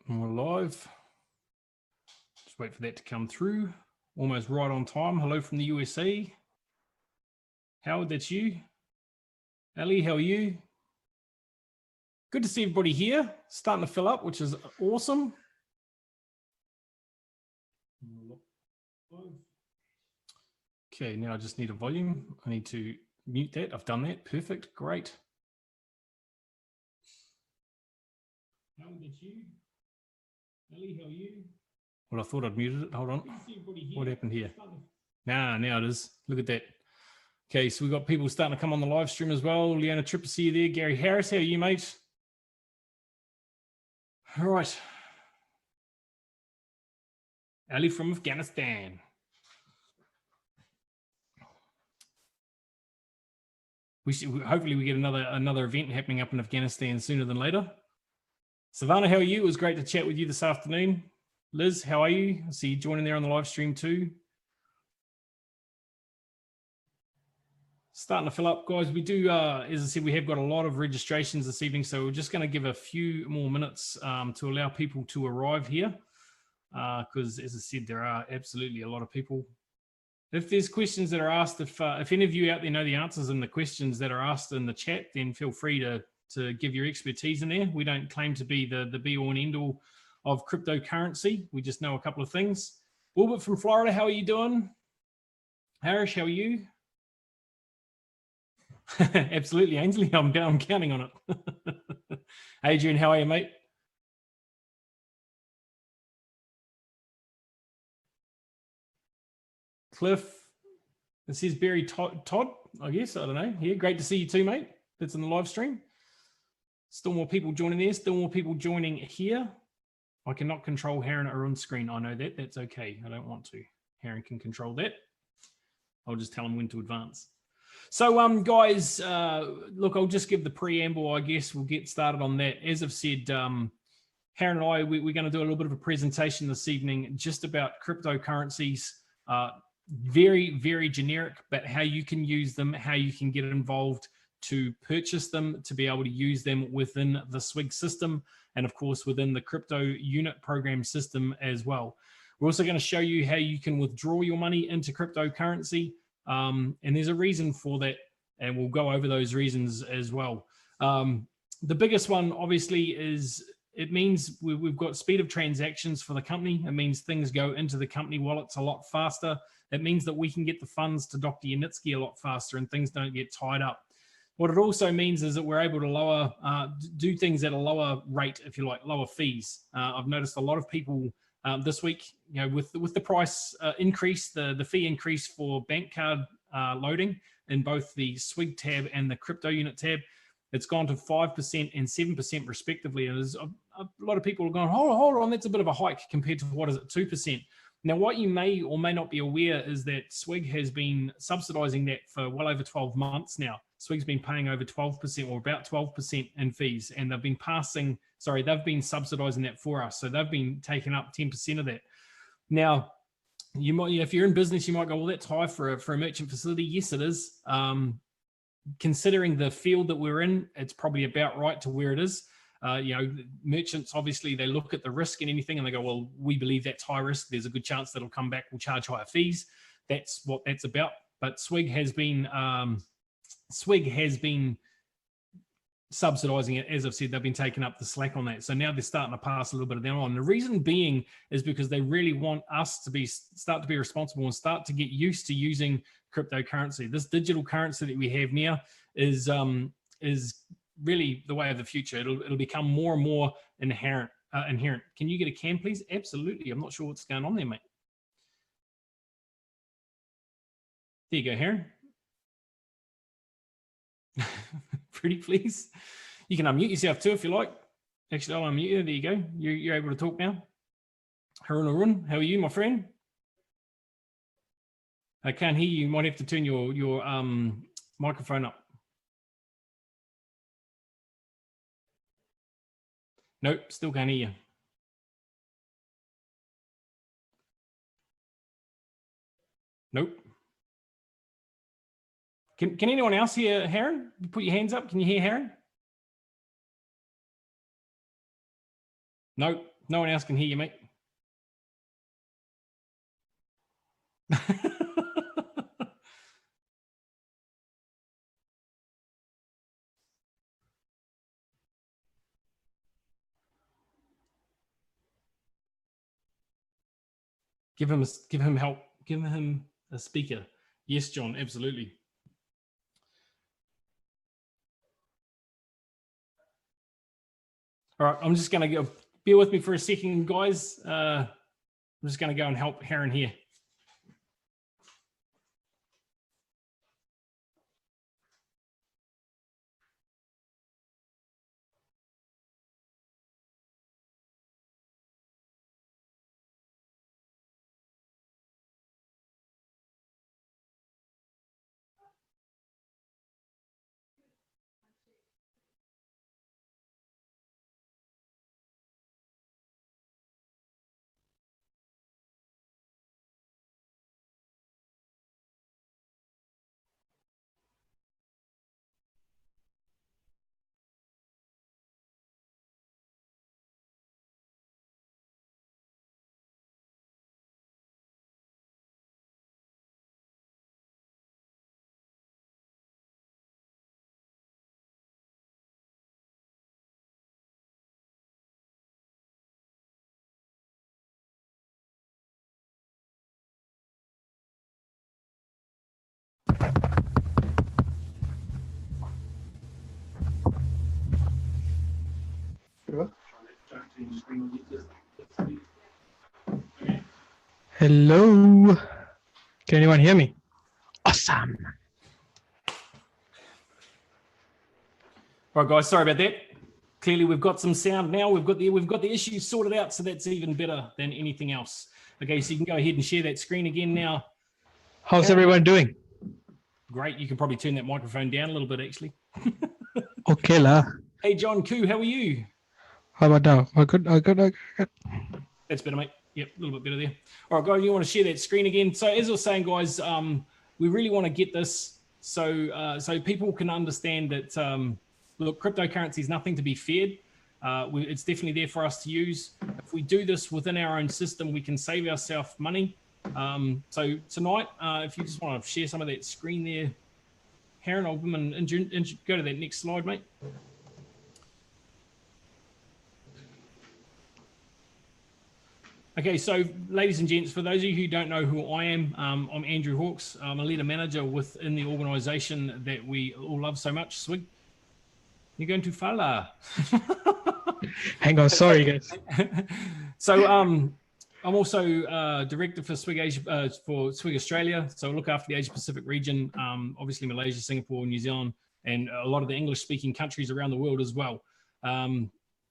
And we're live. Just wait for that to come through. Almost right on time. Hello from the USA. Howard, that's you. Ali, how are you? Good to see everybody here. Starting to fill up, which is awesome. Okay, now I just need a volume. I need to mute that. I've done that. Perfect. Great. Howard, that's you. Ali, how are you? Well, I thought I'd muted it. Hold on. What happened here? Now it is. Look at that. Okay, so we've got people starting to come on the live stream as well. Leona Tripp, see you there. Gary Harris, how are you, mate? All right. Ali from Afghanistan. Hopefully we get another event happening up in Afghanistan sooner than later. Savannah, how are you? It was great to chat with you this afternoon. Liz, how are you? I see you joining there on the live stream too. Starting to fill up, guys. We do, as I said, we have got a lot of registrations this evening, so we're just going to give a few more minutes to allow people to arrive here, because, as I said, there are absolutely a lot of people. If there's questions that are asked, if any of you out there know the answers in the questions that are asked in the chat, then feel free to give your expertise in there. We don't claim to be the be-all and end-all of cryptocurrency. We just know a couple of things. Wilbert from Florida, how are you doing? Harish, how are you? Absolutely, Ainsley. I'm counting on it. Adrian, how are you, mate? Cliff, this is Barry Todd, I guess. I don't know. Yeah, great to see you too, mate. That's in the live stream. Still more people joining there. Still more people joining here. I cannot control Heron or on screen. I know that. That's okay. I don't want to. Heron can control that. I'll just tell him when to advance. So, guys, look, I'll just give the preamble, I guess. We'll get started on that. As I've said, Heron and I, we're going to do a little bit of a presentation this evening just about cryptocurrencies. Very, very generic, but how you can use them, how you can get involved to purchase them, to be able to use them within the SWIG system, and of course, within the crypto unit program system as well. We're also going to show you how you can withdraw your money into cryptocurrency. And there's a reason for that, and we'll go over those reasons as well. The biggest one, obviously, is it means we've got speed of transactions for the company. It means things go into the company wallets a lot faster. It means that we can get the funds to Dr. Yanitsky a lot faster and things don't get tied up. What it also means is that we're able to do things at a lower rate, if you like, lower fees. I've noticed a lot of people this week, you know, with the price increase, the fee increase for bank card loading in both the SWIG tab and the crypto unit tab, it's gone to 5% and 7% respectively. And there's a lot of people are going, hold on, that's a bit of a hike compared to what is it, 2%. Now, what you may or may not be aware is that SWIG has been subsidizing that for well over 12 months now. SWIG's been paying over 12% or about 12% in fees, and they've been subsidizing that for us. So they've been taking up 10% of that. Now, you might, if you're in business, you might go, well, that's high for a merchant facility. Yes, it is. Considering the field that we're in, it's probably about right to where it is. You know, merchants, obviously, they look at the risk in anything and they go, well, we believe that's high risk. There's a good chance that'll come back. We'll charge higher fees. That's what that's about. But SWIG has been subsidizing it. As I've said, they've been taking up the slack on that. So now they're starting to pass a little bit of that on. The reason being is because they really want us to start to be responsible and start to get used to using cryptocurrency. This digital currency that we have now is really the way of the future. It'll become more and more inherent. Can you get a cam, please? Absolutely. I'm not sure what's going on there, mate. There you go, Heron. Pretty please. You can unmute yourself too if you like. Actually, I'll unmute you. There you go. You're able to talk now. Harun Arun, how are you, my friend? I can't hear you. You might have to turn your microphone up. Nope, still can't hear you. Nope. Can anyone else hear Heron? Put your hands up. Can you hear Heron? Nope, No one else can hear you, mate. Give him help. Give him a speaker. Yes, John, absolutely. All right, I'm just going to go. Bear with me for a second, guys. I'm just going to go and help Heron here. Hello. Can anyone hear me? Awesome. All right, guys, sorry about that. Clearly, we've got some sound now. We've got the issues sorted out, so that's even better than anything else. Okay, so you can go ahead and share that screen again now. How's everyone doing? Great. You can probably turn that microphone down a little bit, actually. Okay, la. Hey, John Koo, how are you? How about now? I good. That's better, mate. Yep, a little bit better there. All right, guys, you want to share that screen again? So as I was saying, guys, we really want to get this so people can understand that, look, cryptocurrency is nothing to be feared. It's definitely there for us to use. If we do this within our own system, we can save ourselves money. So tonight, if you just want to share some of that screen there, Heron, I'll go to that next slide, mate. Okay, so ladies and gents, for those of you who don't know who I am, I'm Andrew Hawkes. I'm a leader manager within the organisation that we all love so much, SWIG. You're going too far. Hang on, sorry guys. So I'm also director for SWIG Australia. So I look after the Asia Pacific region, obviously Malaysia, Singapore, New Zealand, and a lot of the English-speaking countries around the world as well.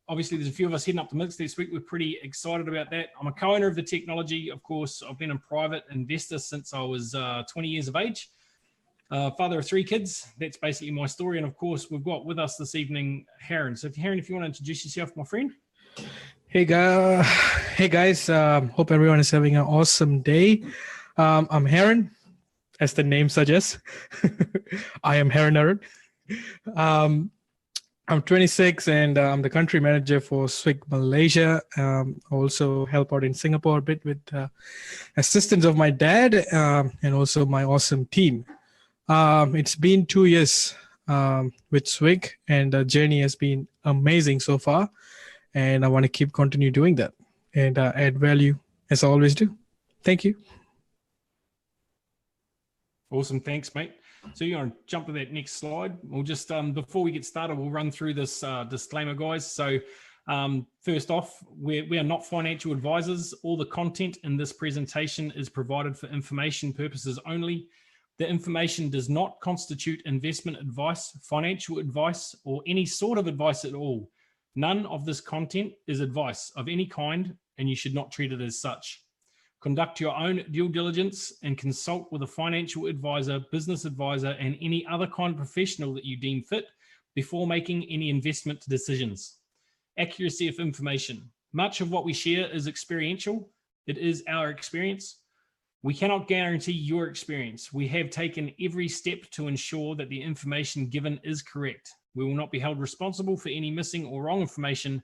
Obviously, there's a few of us heading up the mix this week. We're pretty excited about that. I'm a co-owner of the technology. Of course, I've been a private investor since I was 20 years of age. Father of 3 kids. That's basically my story. And of course, we've got with us this evening, Heron. So Heron, if you want to introduce yourself, my friend. Hey guys. Hope everyone is having an awesome day. I'm Heron, as the name suggests. I am Heron. I'm 26 and I'm the country manager for SWIG Malaysia. Also help out in Singapore a bit with assistance of my dad and also my awesome team. It's been 2 years with SWIG and the journey has been amazing so far. And I want to continue doing that and add value as I always do. Thank you. Awesome. Thanks, mate. So you want to jump to that next slide? We'll just, before we get started, we'll run through this disclaimer, guys. So first off, we are not financial advisors. All the content in this presentation is provided for information purposes only. The information does not constitute investment advice, financial advice, or any sort of advice at all. None of this content is advice of any kind, and you should not treat it as such. Conduct your own due diligence and consult with a financial advisor, business advisor, and any other kind of professional that you deem fit before making any investment decisions. Accuracy of information. Much of what we share is experiential. It is our experience. We cannot guarantee your experience. We have taken every step to ensure that the information given is correct. We will not be held responsible for any missing or wrong information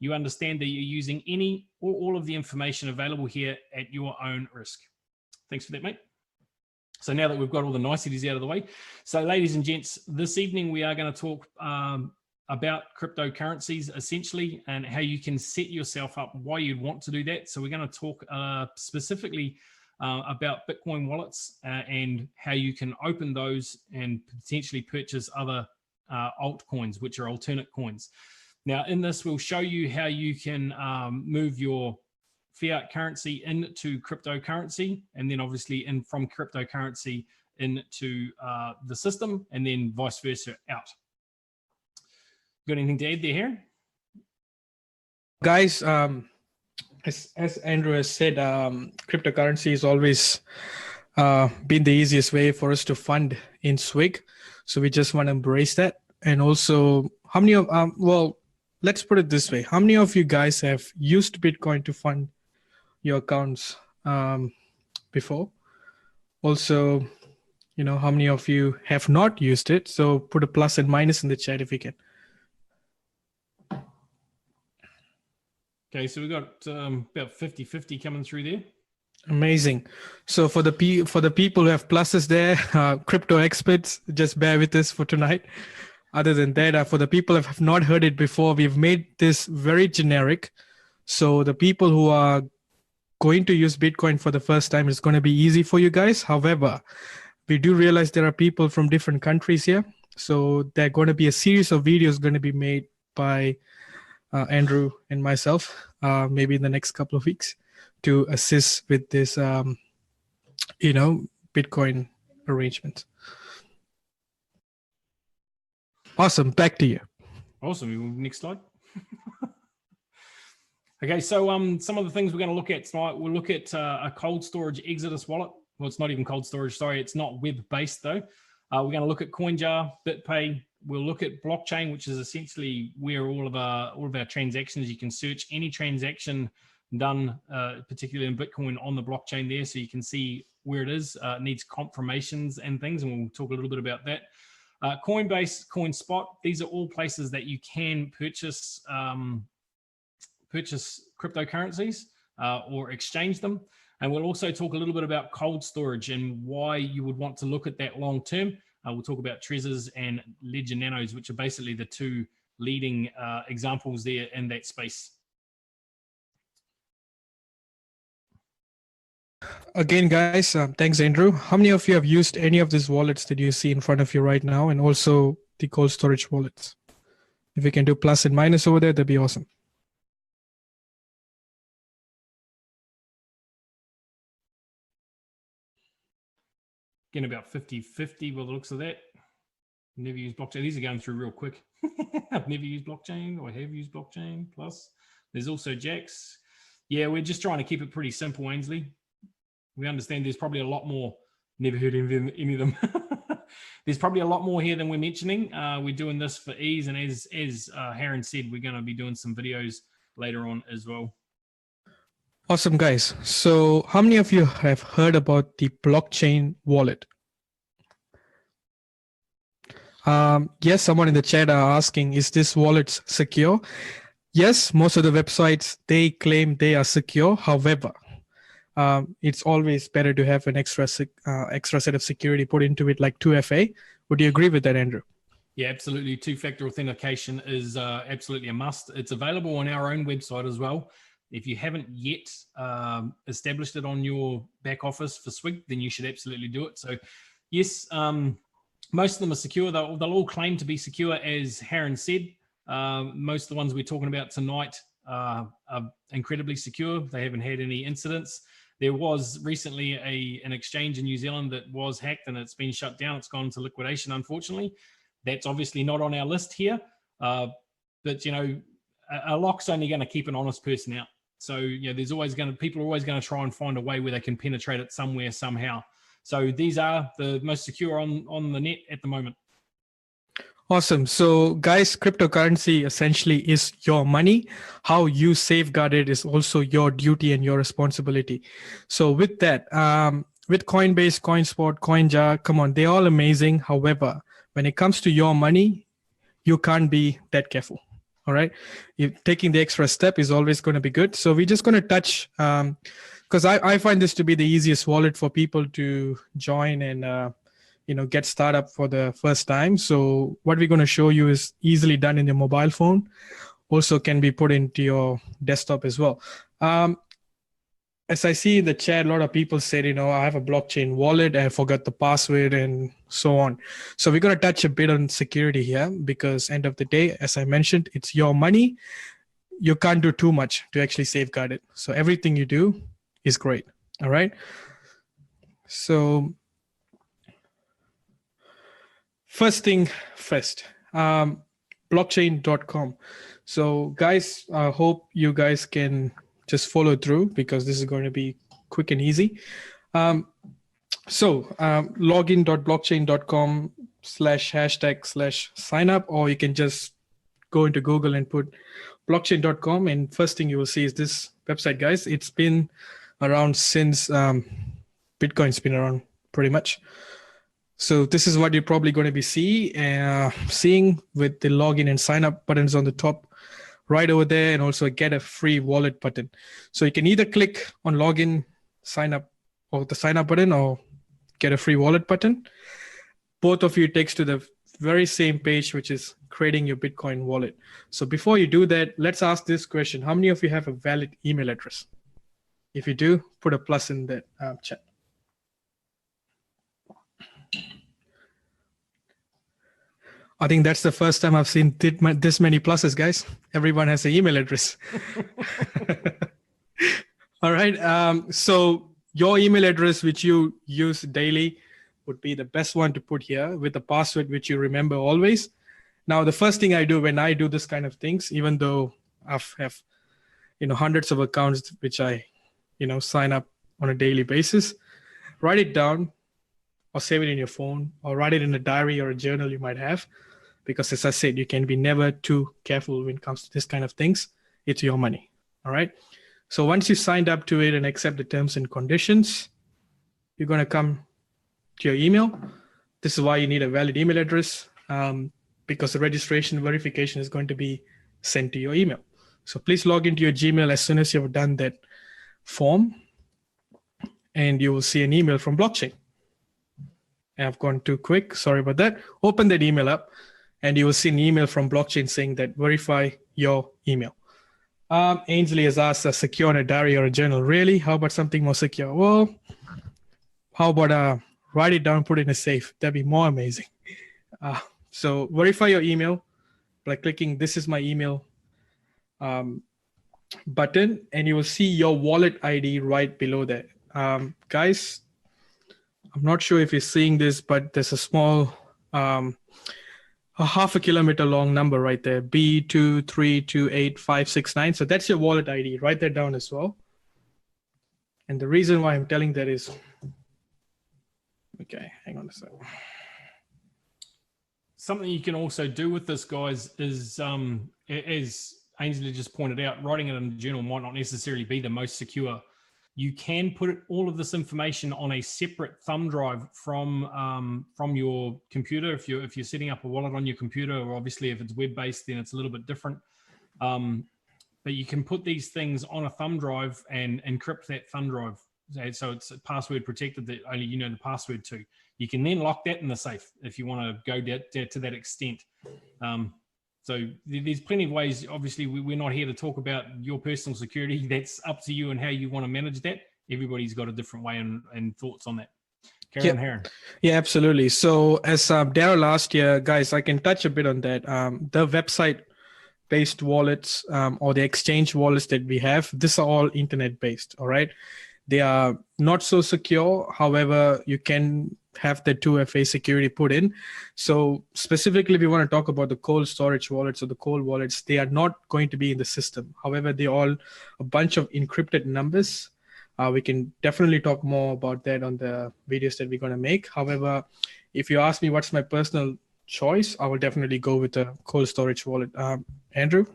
you understand that you're using any or all of the information available here at your own risk. Thanks for that, mate. So now that we've got all the niceties out of the way, so ladies and gents, this evening we are going to talk about cryptocurrencies essentially, and how you can set yourself up, why you'd want to do that. So we're going to talk specifically about Bitcoin wallets and how you can open those and potentially purchase other altcoins, which are alternate coins. Now in this, we'll show you how you can move your fiat currency into cryptocurrency, and then obviously from cryptocurrency into the system, and then vice versa out. Got anything to add there, Harry? Guys, as Andrew has said, cryptocurrency has always been the easiest way for us to fund in SWIG. So we just want to embrace that. And also, how many of, well, let's put it this way. How many of you guys have used Bitcoin to fund your accounts before? Also, you know, how many of you have not used it? So put a plus and minus in the chat if you can. Okay, so we've got about 50-50 coming through there. Amazing. So for the people who have pluses there, crypto experts, just bear with us for tonight. Other than that, for the people who have not heard it before, we've made this very generic. So the people who are going to use Bitcoin for the first time, it's going to be easy for you guys. However, we do realize there are people from different countries here. So there are going to be a series of videos going to be made by Andrew and myself, maybe in the next couple of weeks, to assist with this, Bitcoin arrangement. Awesome. Back to you. Awesome. Next slide. Okay, so some of the things we're going to look at tonight, we'll look at a cold storage Exodus wallet. Well, it's not even cold storage, sorry, it's not web-based though. We're going to look at CoinJar, BitPay. We'll look at blockchain, which is essentially where all of our transactions, you can search any transaction done, particularly in Bitcoin, on the blockchain there, so you can see where it is. It needs confirmations and things, and we'll talk a little bit about that. Coinbase, CoinSpot, these are all places that you can purchase cryptocurrencies or exchange them. And we'll also talk a little bit about cold storage and why you would want to look at that long term. We'll talk about Trezors and Ledger Nanos, which are basically the two leading examples there in that space. Again, guys, thanks, Andrew. How many of you have used any of these wallets that you see in front of you right now, and also the cold storage wallets? If you can do plus and minus over there, that'd be awesome. Again, about 50-50 by the looks of that. Never used blockchain. These are going through real quick. I've never used blockchain, or I have used blockchain plus. There's also Jax. Yeah, we're just trying to keep it pretty simple, Ainsley. We understand there's probably a lot more. Never heard any of them. There's probably a lot more here than we're mentioning. We're doing this for ease, and as Haran said, we're going to be doing some videos later on as well. Awesome, guys. So how many of you have heard about the blockchain wallet? Yes, someone in the chat are asking, is this wallet secure? Yes, most of the websites, they claim they are secure. However, it's always better to have an extra set of security put into it, like 2FA. Would you agree with that, Andrew? Yeah, absolutely. Two-factor authentication is absolutely a must. It's available on our own website as well. If you haven't yet established it on your back office for SWIG, then you should absolutely do it. So yes, most of them are secure. They'll all claim to be secure, as Haran said. Most of the ones we're talking about tonight are incredibly secure. They haven't had any incidents. There was recently an exchange in New Zealand that was hacked, and it's been shut down. It's gone into liquidation, unfortunately. That's obviously not on our list here. But, you know, a lock's only going to keep an honest person out. So, you know, people are always going to try and find a way where they can penetrate it somewhere, somehow. So these are the most secure on the net at the moment. Awesome. So guys, cryptocurrency essentially is your money. How you safeguard it is also your duty and your responsibility. So with that, with Coinbase, CoinSpot, CoinJar, come on, they're all amazing. However, when it comes to your money, you can't be that careful. All right. Taking the extra step is always going to be good. So we're just going to touch, because I find this to be the easiest wallet for people to join and, get started for the first time. So what we're going to show you is easily done in your mobile phone. Also can be put into your desktop as well. As I see in the chat, a lot of people said, I have a blockchain wallet, I forgot the password and so on. So we're going to touch a bit on security here because end of the day, as I mentioned, it's your money. You can't do too much to actually safeguard it. So everything you do is great. All right. So first thing first, blockchain.com. So guys, I hope you guys can just follow through because this is going to be quick and easy. Login.blockchain.com/hashtag/sign up, or you can just go into Google and put blockchain.com. And first thing you will see is this website, guys. It's been around since Bitcoin's been around pretty much. So this is what you're probably going to be seeing with the login and sign up buttons on the top right over there, and also get a free wallet button. So you can either click on login, sign up, or the sign up button, or get a free wallet button. Both of you takes to the very same page, which is creating your Bitcoin wallet. So before you do that, let's ask this question. How many of you have a valid email address? If you do, put a plus in that chat. I think that's the first time I've seen this many pluses, guys. Everyone has an email address. All right. So your email address, which you use daily, would be the best one to put here with a password, which you remember always. Now, the first thing I do when I do this kind of things, even though I have, hundreds of accounts, which I, sign up on a daily basis, write it down or save it in your phone or write it in a diary or a journal you might have. Because as I said, you can be never too careful when it comes to this kind of things. It's your money. All right. So once you signed up to it and accept the terms and conditions, you're going to come to your email. This is why you need a valid email address, because the registration verification is going to be sent to your email. So please log into your Gmail as soon as you have done that form, and you will see an email from blockchain. I've gone too quick. Sorry about that. Open that email up. And you will see an email from blockchain saying that verify your email. Ainsley has asked a secure in a diary or a journal. Really? How about something more secure? Well, how about write it down, put it in a safe? That'd be more amazing. So verify your email by clicking this is my email button, and you will see your wallet ID right below that. Guys, I'm not sure if you're seeing this, but there's a small a half a kilometer long number right there, B2328569. So that's your wallet ID. Write that down as well. And the reason why I'm telling that is, okay, hang on a second. Something you can also do with this, guys, is as Ainsley just pointed out, writing it in a journal might not necessarily be the most secure. You can put all of this information on a separate thumb drive from your computer. If you're setting up a wallet on your computer, or obviously if it's web-based, then it's a little bit different. But you can put these things on a thumb drive and encrypt that thumb drive. So it's password protected that only you know the password to. You can then lock that in the safe if you want to go to that extent. So there's plenty of ways. Obviously, we're not here to talk about your personal security. That's up to you and how you want to manage that. Everybody's got a different way and thoughts on that. Karen Heron. Yeah, absolutely. So as Daryl asked here, guys, I can touch a bit on that. The website-based wallets or the exchange wallets that we have, these are all internet-based, all right? They are not so secure. However, you can have the 2FA security put in. So specifically, if you want to talk about the cold storage wallets or the cold wallets, they are not going to be in the system. However, they're all a bunch of encrypted numbers. We can definitely talk more about that on the videos that we're going to make. However, if you ask me what's my personal choice, I will definitely go with the cold storage wallet. Andrew?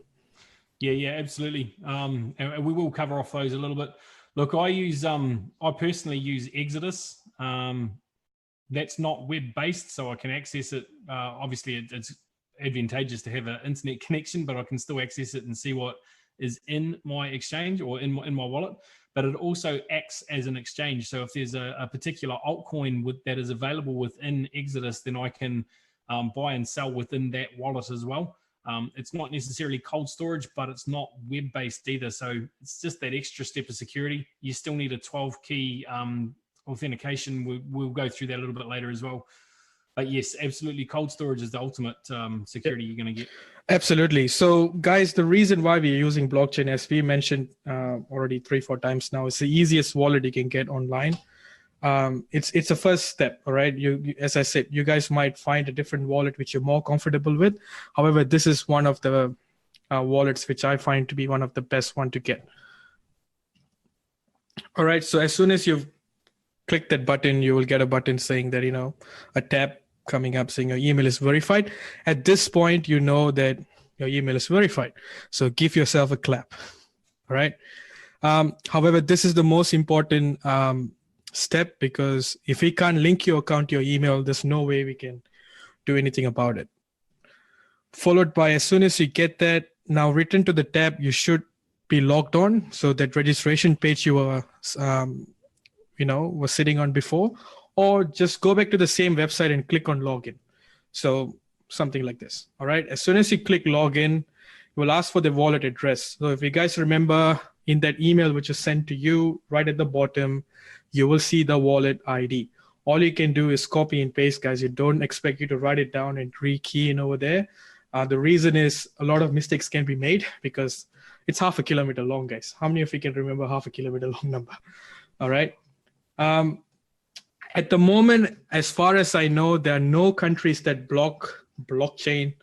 Yeah, absolutely. And we will cover off those a little bit. Look, I personally use Exodus. That's not web-based, so I can access it. Obviously, advantageous to have an internet connection, but I can still access it and see what is in my exchange or in my wallet. But it also acts as an exchange. So if there's a particular altcoin that is available within Exodus, then I can buy and sell within that wallet as well. It's not necessarily cold storage, but it's not web-based either. So it's just that extra step of security. You still need a 12-key authentication. We'll go through that a little bit later as well. But yes, absolutely, cold storage is the ultimate security you're going to get. Absolutely. So guys, the reason why we're using blockchain, as we mentioned already 3-4 times now, it's the easiest wallet you can get online. It's a first step. All right. You as I said, you guys might find a different wallet which you're more comfortable with. However, this is one of the wallets which I find to be one of the best one to get. All right. So as soon as you've clicked that button, you will get a button saying that, a tab coming up saying your email is verified. At this point, you know that your email is verified. So give yourself a clap. All right. However, this is the most important step, because if we can't link your account to your email, there's no way we can do anything about it. Followed by, as soon as you get that, now return to the tab, you should be logged on. So that registration page you were, was sitting on before, or just go back to the same website and click on login. So something like this. All right. As soon as you click login, it will ask for the wallet address. So if you guys remember, in that email which is sent to you, right at the bottom, you will see the wallet ID. All you can do is copy and paste, guys. You don't expect you to write it down and re-key in over there. The reason is a lot of mistakes can be made because it's 0.5 kilometer long, guys. How many of you can remember 0.5 kilometer long number? All right. At the moment, as far as I know, there are no countries that block blockchain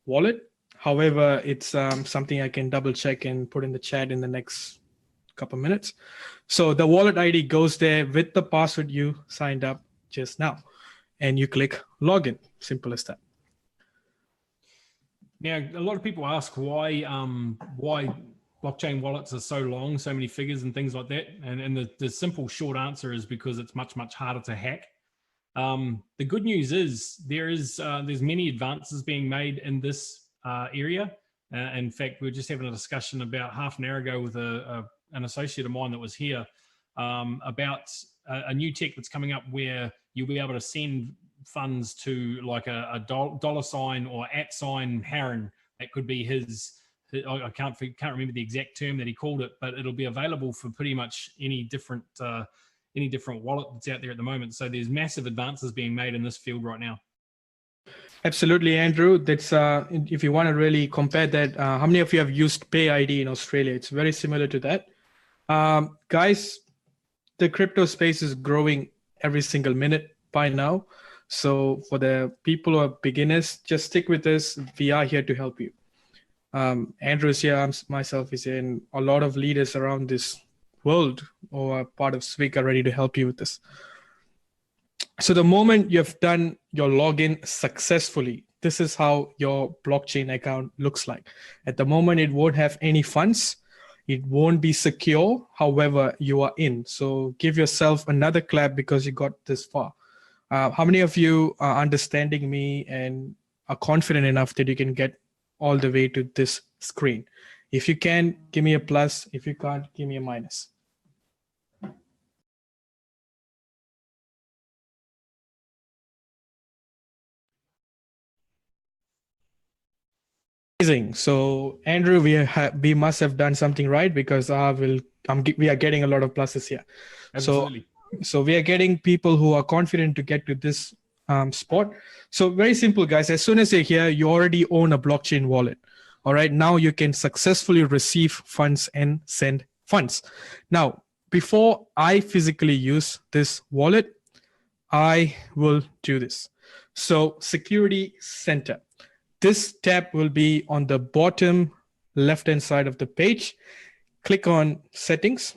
wallet. However, it's something I can double check and put in the chat in the next couple minutes. So the wallet ID goes there with the password you signed up just now, and you click login. Simple as that. Now, a lot of people ask why blockchain wallets are so long, so many figures and things like that. And the simple short answer is because it's much, much harder to hack. The good news is there's many advances being made in this area. In fact, we were just having a discussion about half an hour ago with an associate of mine that was here about a new tech that's coming up where you'll be able to send funds to like a dollar sign or @ Harren. That could be his I can't remember the exact term that he called it, but it'll be available for pretty much any different wallet that's out there at the moment. So there's massive advances being made in this field right now. Absolutely, Andrew. That's if you want to really compare that, how many of you have used PayID in Australia? It's very similar to that. Guys, the crypto space is growing every single minute by now. So for the people who are beginners, just stick with us. We are here to help you. Andrew's here, myself is here, and a lot of leaders around this world or part of SWIG are ready to help you with this. So the moment you've done your login successfully, this is how your blockchain account looks like. At the moment, it won't have any funds. It won't be secure. However, you are in. So give yourself another clap because you got this far. How many of you are understanding me and are confident enough that you can get all the way to this screen? If you can, give me a plus. If you can't, give me a minus. Amazing. So Andrew, we must have done something right because we are getting a lot of pluses here. Absolutely. So we are getting people who are confident to get to this spot. So very simple, guys. As soon as you're here, you already own a blockchain wallet. All right. Now you can successfully receive funds and send funds. Now, before I physically use this wallet, I will do this. So Security Center. This tab will be on the bottom left-hand side of the page. Click on Settings.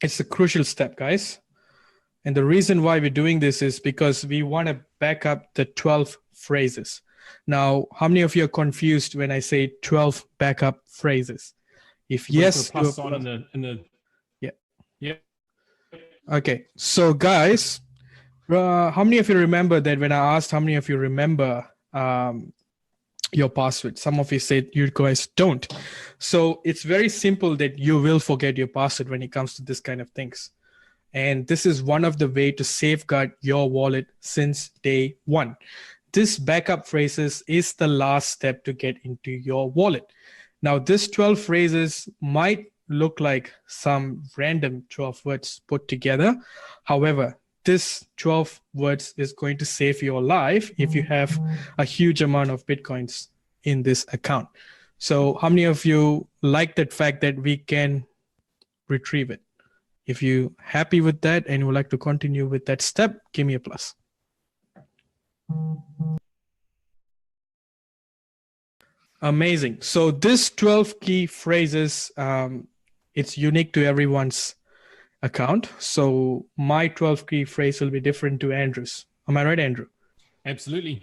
It's a crucial step, guys. And the reason why we're doing this is because we want to back up the 12 phrases. Now, how many of you are confused when I say 12 backup phrases? If yes, plus sign in the yeah. Okay, so guys, how many of you remember that when I asked how many of you remember your password. Some of you said you guys don't. So it's very simple that you will forget your password when it comes to this kind of things. And this is one of the way to safeguard your wallet since day one. This backup phrases is the last step to get into your wallet. Now, this 12 phrases might look like some random 12 words put together. However, this 12 words is going to save your life if you have a huge amount of Bitcoins in this account. So how many of you like that fact that we can retrieve it? If you're happy with that and would like to continue with that step, give me a plus. Amazing. So this 12 key phrases, it's unique to everyone's account. So my 12 key phrase will be different to Andrew's. Am I right, Andrew? Absolutely.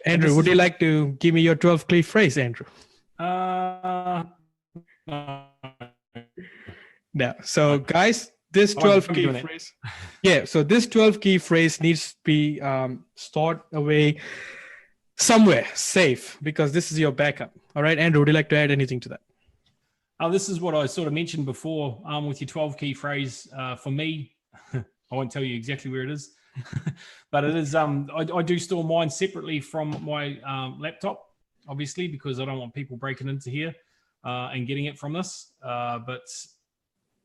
Andrew, would you like to give me your 12 key phrase, Andrew? No. Yeah. So guys, this 12 key phrase. Yeah. So this 12 key phrase needs to be stored away somewhere safe, because this is your backup. All right, Andrew, would you like to add anything to that? This is what I sort of mentioned before with your 12 key phrase. For me, I won't tell you exactly where it is, but it is. I do store mine separately from my laptop, obviously, because I don't want people breaking into here and getting it from this. But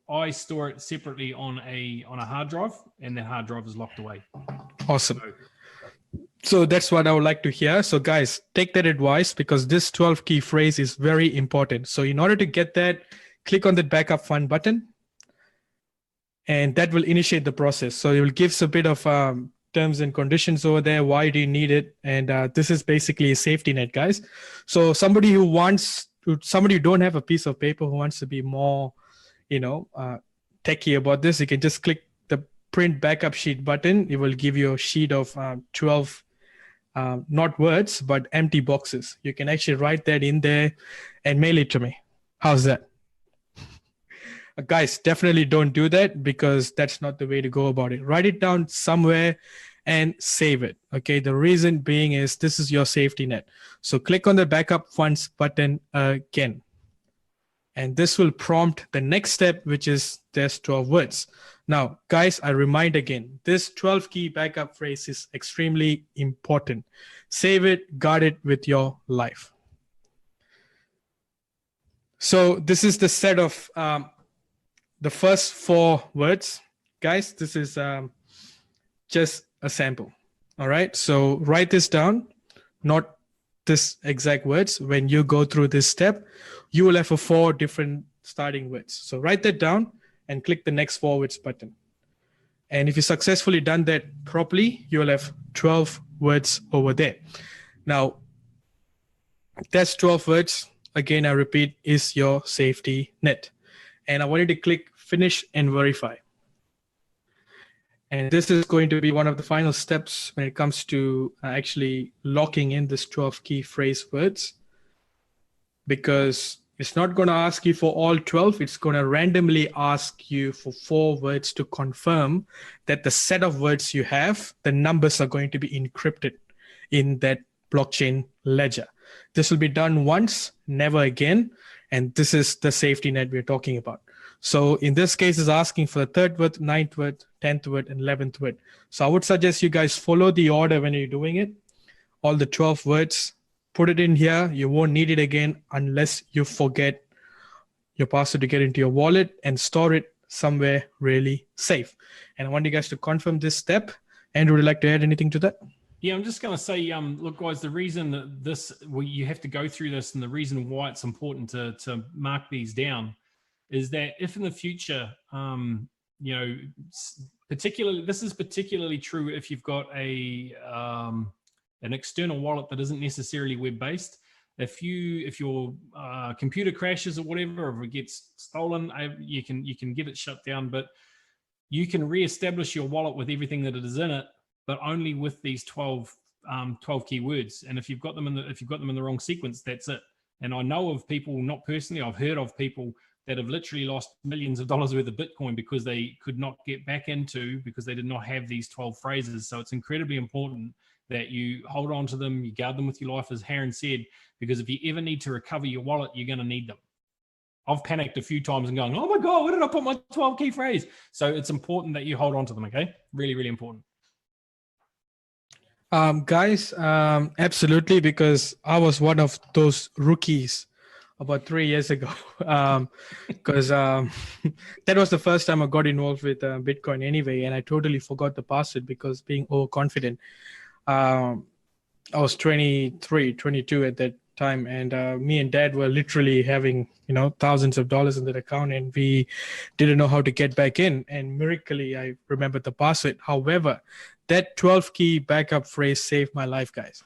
I store it separately on a hard drive, and that hard drive is locked away. Awesome. So that's what I would like to hear. So guys, take that advice, because this 12 key phrase is very important. So in order to get that, click on the backup fund button, and that will initiate the process. So it will give us a bit of terms and conditions over there. Why do you need it? And this is basically a safety net, guys. So somebody who don't have a piece of paper, who wants to be more, techie about this, you can just click the print backup sheet button. It will give you a sheet of 12 not words, but empty boxes. You can actually write that in there and mail it to me. How's that? Guys, definitely don't do that, because that's not the way to go about it. Write it down somewhere and save it. Okay. The reason being is this is your safety net. So click on the backup funds button again. And this will prompt the next step, which is there's 12 words. Now, guys, I remind again, this 12 key backup phrase is extremely important. Save it, guard it with your life. So this is the set of the first 4 words. Guys, this is just a sample. All right. So write this down, not this exact words. When you go through this step, you will have 4 different starting words. So write that down and click the next 4 words button. And if you successfully done that properly, you will have 12 words over there. Now, that's 12 words. Again, I repeat, is your safety net. And I want you to click finish and verify. And this is going to be one of the final steps when it comes to actually locking in this 12 key phrase words, because it's not going to ask you for all 12. It's going to randomly ask you for 4 words to confirm that the set of words you have, the numbers are going to be encrypted in that blockchain ledger. This will be done once, never again. And this is the safety net we're talking about. So in this case, it's asking for the 3rd word, 9th word, 10th word, and 11th word. So I would suggest you guys follow the order when you're doing it. All the 12 words, put it in here. You won't need it again unless you forget your password to get into your wallet, and store it somewhere really safe. And I want you guys to confirm this step. Andrew, would you like to add anything to that? Yeah, I'm just going to say, look, guys, the reason that you have to go through this, and the reason why it's important to mark these down, is that if in the future, this is particularly true if you've got an external wallet that isn't necessarily web-based. If your computer crashes or whatever, or if it gets stolen, you can get it shut down, but you can reestablish your wallet with everything that it is in it, but only with these 12 keywords. And if you've got them in the wrong sequence, that's it. And I know of people, not personally, I've heard of people that have literally lost millions of dollars worth of Bitcoin because they could not get back into, because they did not have these 12 phrases. So it's incredibly important that you hold on to them, you guard them with your life, as Harren said, because if you ever need to recover your wallet, you're going to need them. I've panicked a few times and going, oh my God, where did I put my 12 key phrase? So it's important that you hold on to them, okay? Really, really important. Guys, absolutely, because I was one of those rookies about 3 years ago, because that was the first time I got involved with Bitcoin anyway, and I totally forgot the password because being overconfident. I was 23, 22 at that time, and me and Dad were literally having thousands of dollars in that account, and we didn't know how to get back in. And miraculously, I remembered the password. However, that 12 key backup phrase saved my life, guys,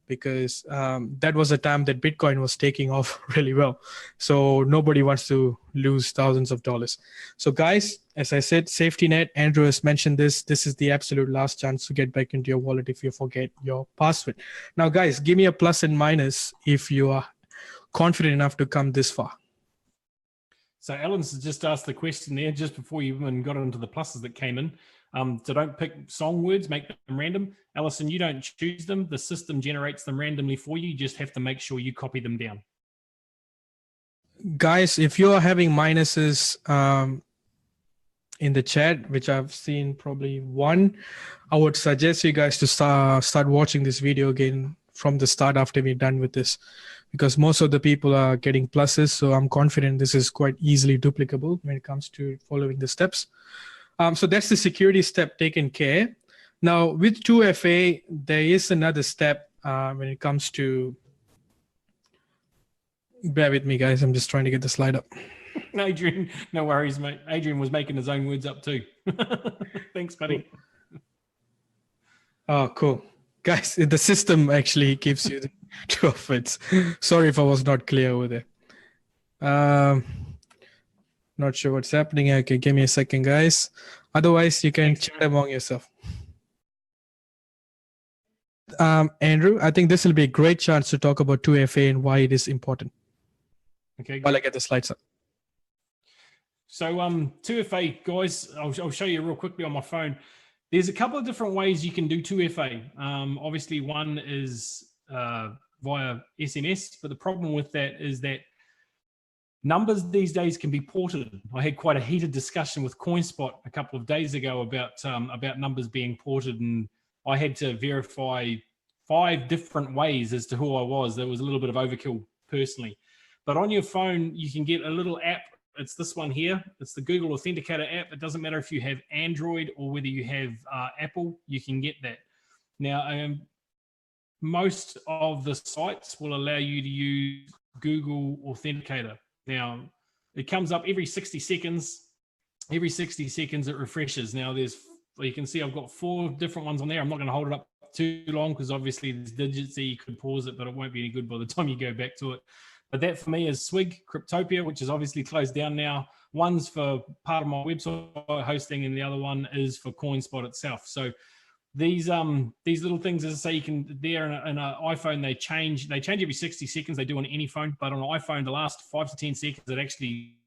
because that was a time that Bitcoin was taking off really well. So nobody wants to lose thousands of dollars. So guys, as I said, safety net, Andrew has mentioned this. This is the absolute last chance to get back into your wallet if you forget your password. Now, guys, give me a plus and minus if you are confident enough to come this far. So Alan's just asked the question there just before you even got into the pluses that came in. So don't pick song words, make them random. Alison, you don't choose them. The system generates them randomly for you. You just have to make sure you copy them down. Guys, if you are having minuses in the chat, which I've seen probably one, I would suggest you guys to start watching this video again from the start after we're done with this, because most of the people are getting pluses. So I'm confident this is quite easily duplicable when it comes to following the steps. So that's the security step taken care. Now with 2FA, there is another step when it comes to, bear with me guys, I'm just trying to get the slide up. Adrian, no worries, mate. Adrian was making his own words up too. Thanks, buddy. Oh, cool. Guys, the system actually gives you the 12 words. Sorry if I was not clear over there. Not sure what's happening. Okay, give me a second, guys. Otherwise, you can chat among yourself. Andrew, I think this will be a great chance to talk about 2FA and why it is important. Okay. While I get the slides up. So 2FA, guys, I'll show you real quickly on my phone. There's a couple of different ways you can do 2FA. Obviously, one is via SMS, but the problem with that is that numbers these days can be ported. I had quite a heated discussion with CoinSpot a couple of days ago about numbers being ported, and I had to verify 5 different ways as to who I was. There was a little bit of overkill personally. But on your phone, you can get a little app. It's this one here. It's the Google Authenticator app. It doesn't matter if you have Android or whether you have Apple, you can get that. Now, most of the sites will allow you to use Google Authenticator. Now, it comes up every 60 seconds. Every 60 seconds, it refreshes. Now, you can see I've got 4 different ones on there. I'm not going to hold it up too long because obviously there's digits there. You could pause it, but it won't be any good by the time you go back to it. But that for me is SWIG, Cryptopia, which is obviously closed down now. One's for part of my website hosting, and the other one is for CoinSpot itself. So these little things, as I say, you can there in an iPhone, they change every 60 seconds. They do on any phone, but on an iPhone, the last 5 to 10 seconds, it actually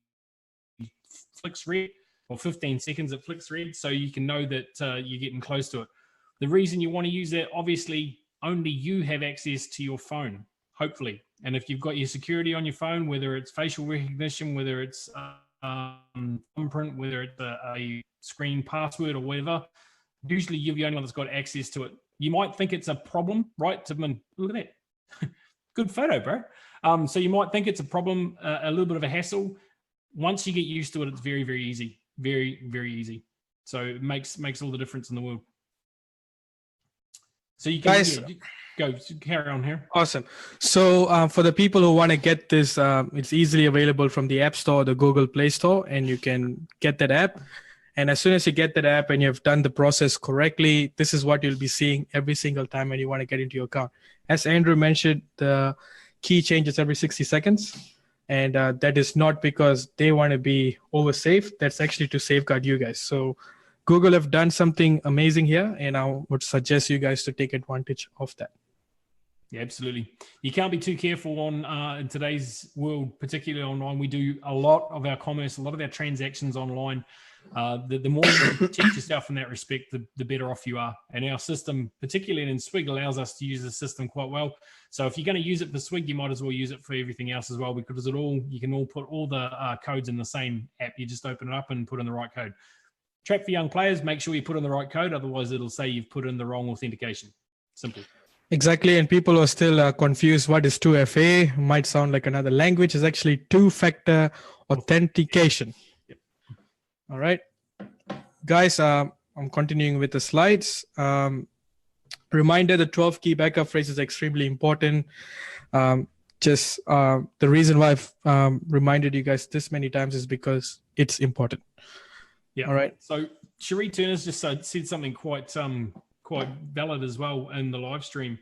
flicks red, or 15 seconds it flicks red, so you can know that you're getting close to it. The reason you want to use that, obviously, only you have access to your phone, hopefully. And if you've got your security on your phone, whether it's facial recognition, whether it's thumbprint, whether it's a screen password or whatever, usually you're the only one that's got access to it. You might think it's a problem, right? Look at that. Good photo, bro. So you might think it's a problem, a little bit of a hassle. Once you get used to it, it's very, very easy. Very, very easy. So it makes all the difference in the world. So you can go carry on here. Awesome. So for the people who want to get this, it's easily available from the App Store or the Google Play Store, and you can get that app. And as soon as you get that app and you've done the process correctly, this is what you'll be seeing every single time when you want to get into your account. As Andrew mentioned, the key changes every 60 seconds. And that is not because they want to be over safe. That's actually to safeguard you guys. So Google have done something amazing here, and I would suggest you guys to take advantage of that. Yeah, absolutely. You can't be too careful on in today's world, particularly online. We do a lot of our commerce, a lot of our transactions online. The more you protect yourself in that respect, the better off you are. And our system, particularly in SWIG, allows us to use the system quite well. So if you're going to use it for SWIG, you might as well use it for everything else as well, because you can all put all the codes in the same app. You just open it up and put in the right code. Trap for young players, make sure you put in the right code. Otherwise, it'll say you've put in the wrong authentication. Simple. Exactly. And people are still confused. What is 2FA? Might sound like another language. It's actually two-factor authentication. Yep. All right. Guys, I'm continuing with the slides. Reminder, the 12 key backup phrase is extremely important. The reason why I've reminded you guys this many times is because it's important. Yeah. All right. So Cherie Turner's just said something quite valid as well in the live stream,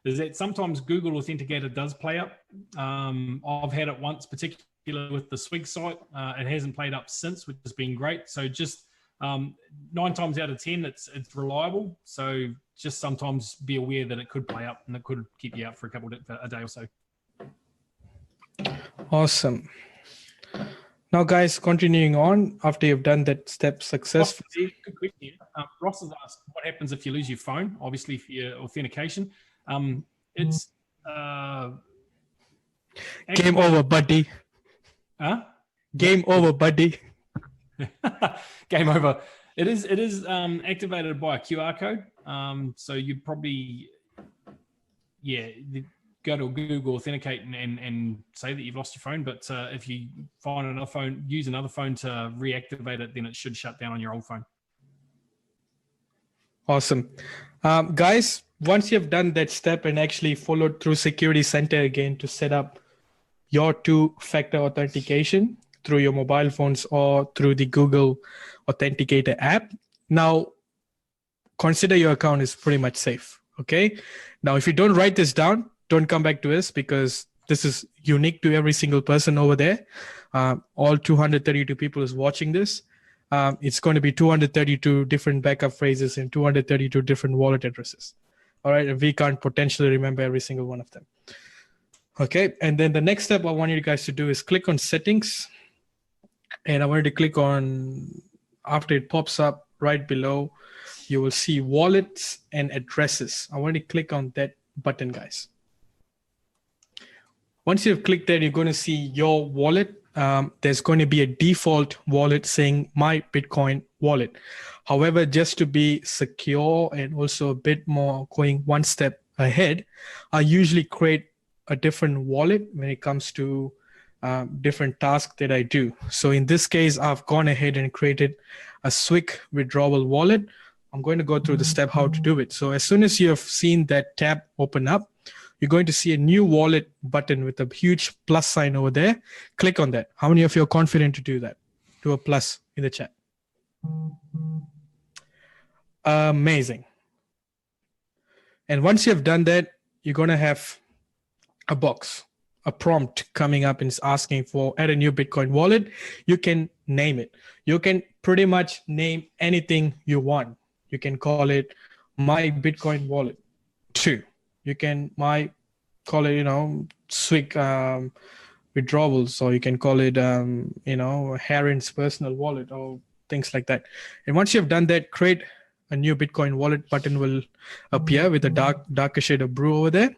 is that sometimes Google Authenticator does play up. I've had it once, particularly with the SWIG site. It hasn't played up since, which has been great. So just 9 times out of 10, it's reliable. So just sometimes be aware that it could play up and it could keep you out for a day or so. Awesome. Now, guys, continuing on, after you've done that step successfully. Good question. Ross has asked, what happens if you lose your phone? Obviously, for your authentication. It's game over, buddy. Huh? Game over, buddy. Game over. It is activated by a QR code. So you'd probably, go to Google Authenticate and say that you've lost your phone. But if you find another phone, use another phone to reactivate it, then it should shut down on your old phone. Awesome. Guys, once you've done that step and actually followed through Security Center again to set up your two-factor authentication through your mobile phones or through the Google Authenticator app, now consider your account is pretty much safe. Okay. Now, if you don't write this down, don't come back to us because this is unique to every single person over there. All 232 people is watching this. It's going to be 232 different backup phrases and 232 different wallet addresses. All right. And we can't potentially remember every single one of them. Okay. And then the next step I want you guys to do is click on settings. And I want you to click on, after it pops up right below, you will see wallets and addresses. I want you to click on that button, guys. Once you've clicked that, you're going to see your wallet. There's going to be a default wallet saying My Bitcoin Wallet. However, just to be secure and also a bit more going one step ahead, I usually create a different wallet when it comes to different tasks that I do. So in this case, I've gone ahead and created a SWIG withdrawal wallet. I'm going to go through the step how to do it. So as soon as you have seen that tab open up, you're going to see a new wallet button with a huge plus sign over there. Click on that. How many of you are confident to do that? Do a plus in the chat. Amazing. And once you have done that, you're going to have a box, a prompt coming up and it's asking for add a new Bitcoin wallet. You can name it. You can pretty much name anything you want. You can call it My Bitcoin Wallet 2. You can call it, SWIG withdrawals, or you can call it, Heron's personal wallet or things like that. And once you've done that, create a new Bitcoin wallet button will appear with a darker shade of blue over there.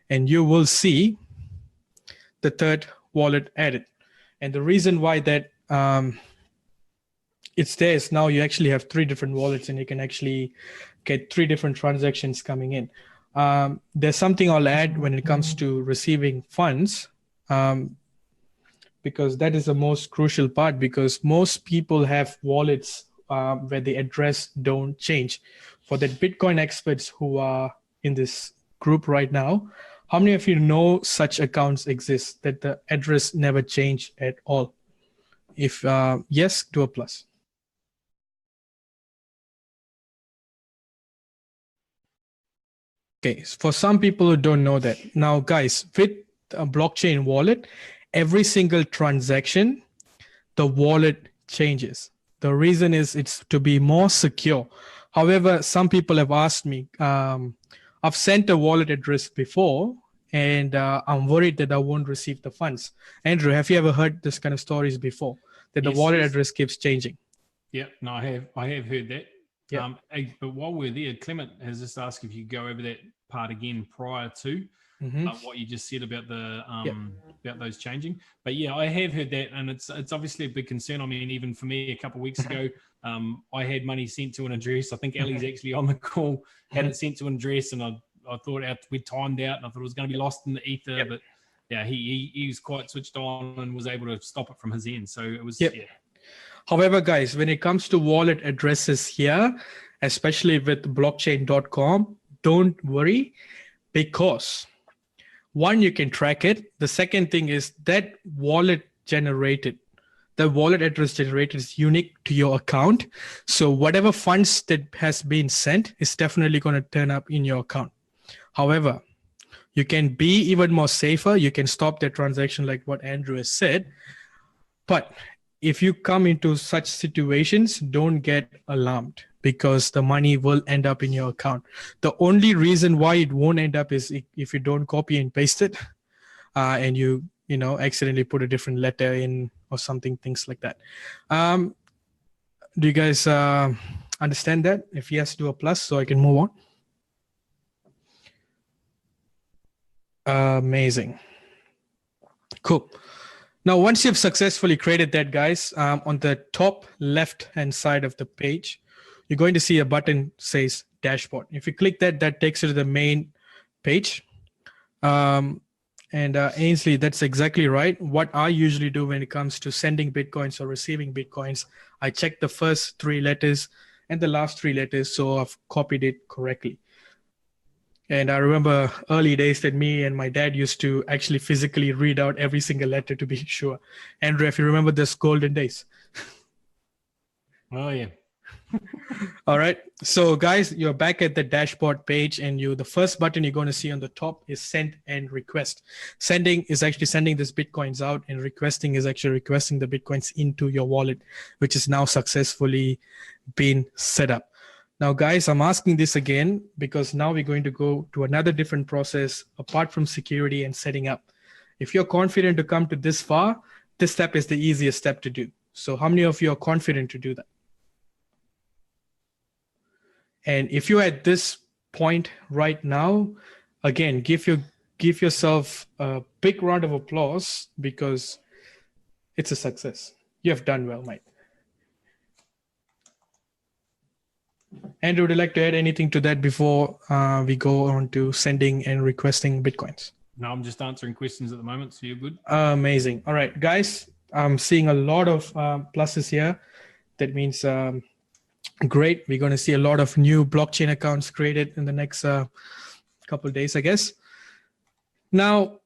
And you will see the third wallet added. And the reason why that it's there is now you actually have 3 different wallets and you can actually get 3 different transactions coming in. There's something I'll add when it comes to receiving funds, because that is the most crucial part, because most people have wallets where the address don't change. For the Bitcoin experts who are in this group right now, how many of you know such accounts exist that the address never change at all? If yes, do a plus. Okay, for some people who don't know that. Now, guys, with a blockchain wallet, every single transaction, the wallet changes. The reason is it's to be more secure. However, some people have asked me, I've sent a wallet address before, and I'm worried that I won't receive the funds. Andrew, have you ever heard this kind of stories before, that the Yes, wallet yes. address keeps changing? Yeah, no, I have heard that. Yeah. But while we're there, Clement has just asked if you go over that part again prior to what you just said about the about those changing. But yeah, I have heard that, and it's obviously a big concern. I mean, even for me, a couple of weeks ago, I had money sent to an address. I think Ellie's actually on the call, had it sent to an address, and I thought we timed out, and I thought it was going to be lost in the ether. But yeah, he was quite switched on and was able to stop it from his end. So it was yeah. However, guys, when it comes to wallet addresses here, especially with blockchain.com, don't worry, because one, you can track it. The second thing is that wallet address generated is unique to your account. So whatever funds that has been sent is definitely going to turn up in your account. However, you can be even more safer. You can stop that transaction like what Andrew has said. But if you come into such situations, don't get alarmed, because the money will end up in your account. The only reason why it won't end up is if you don't copy and paste it, and you accidentally put a different letter in or something, things like that. Do you guys understand that? If yes, do a plus so I can move on. Amazing. Cool. Now, once you've successfully created that, guys, on the top left-hand side of the page, you're going to see a button says dashboard. If you click that, that takes you to the main page. Ainsley, that's exactly right. What I usually do when it comes to sending Bitcoins or receiving Bitcoins, I check the first 3 letters and the last 3 letters, so I've copied it correctly. And I remember early days that me and my dad used to actually physically read out every single letter to be sure. Andrew, if you remember those golden days. Oh, yeah. All right. So, guys, you're back at the dashboard page, and the first button you're going to see on the top is send and request. Sending is actually sending this Bitcoins out, and requesting is actually requesting the Bitcoins into your wallet, which is now successfully been set up. Now, guys, I'm asking this again because now we're going to go to another different process apart from security and setting up. If you're confident to come to this far, this step is the easiest step to do. So how many of you are confident to do that? And if you're at this point right now, again, give yourself a big round of applause, because it's a success. You have done well, mate. Andrew, would you like to add anything to that before we go on to sending and requesting Bitcoins? No, I'm just answering questions at the moment, so you're good. Amazing. All right, guys, I'm seeing a lot of pluses here. That means great. We're going to see a lot of new blockchain accounts created in the next couple of days, I guess. Now,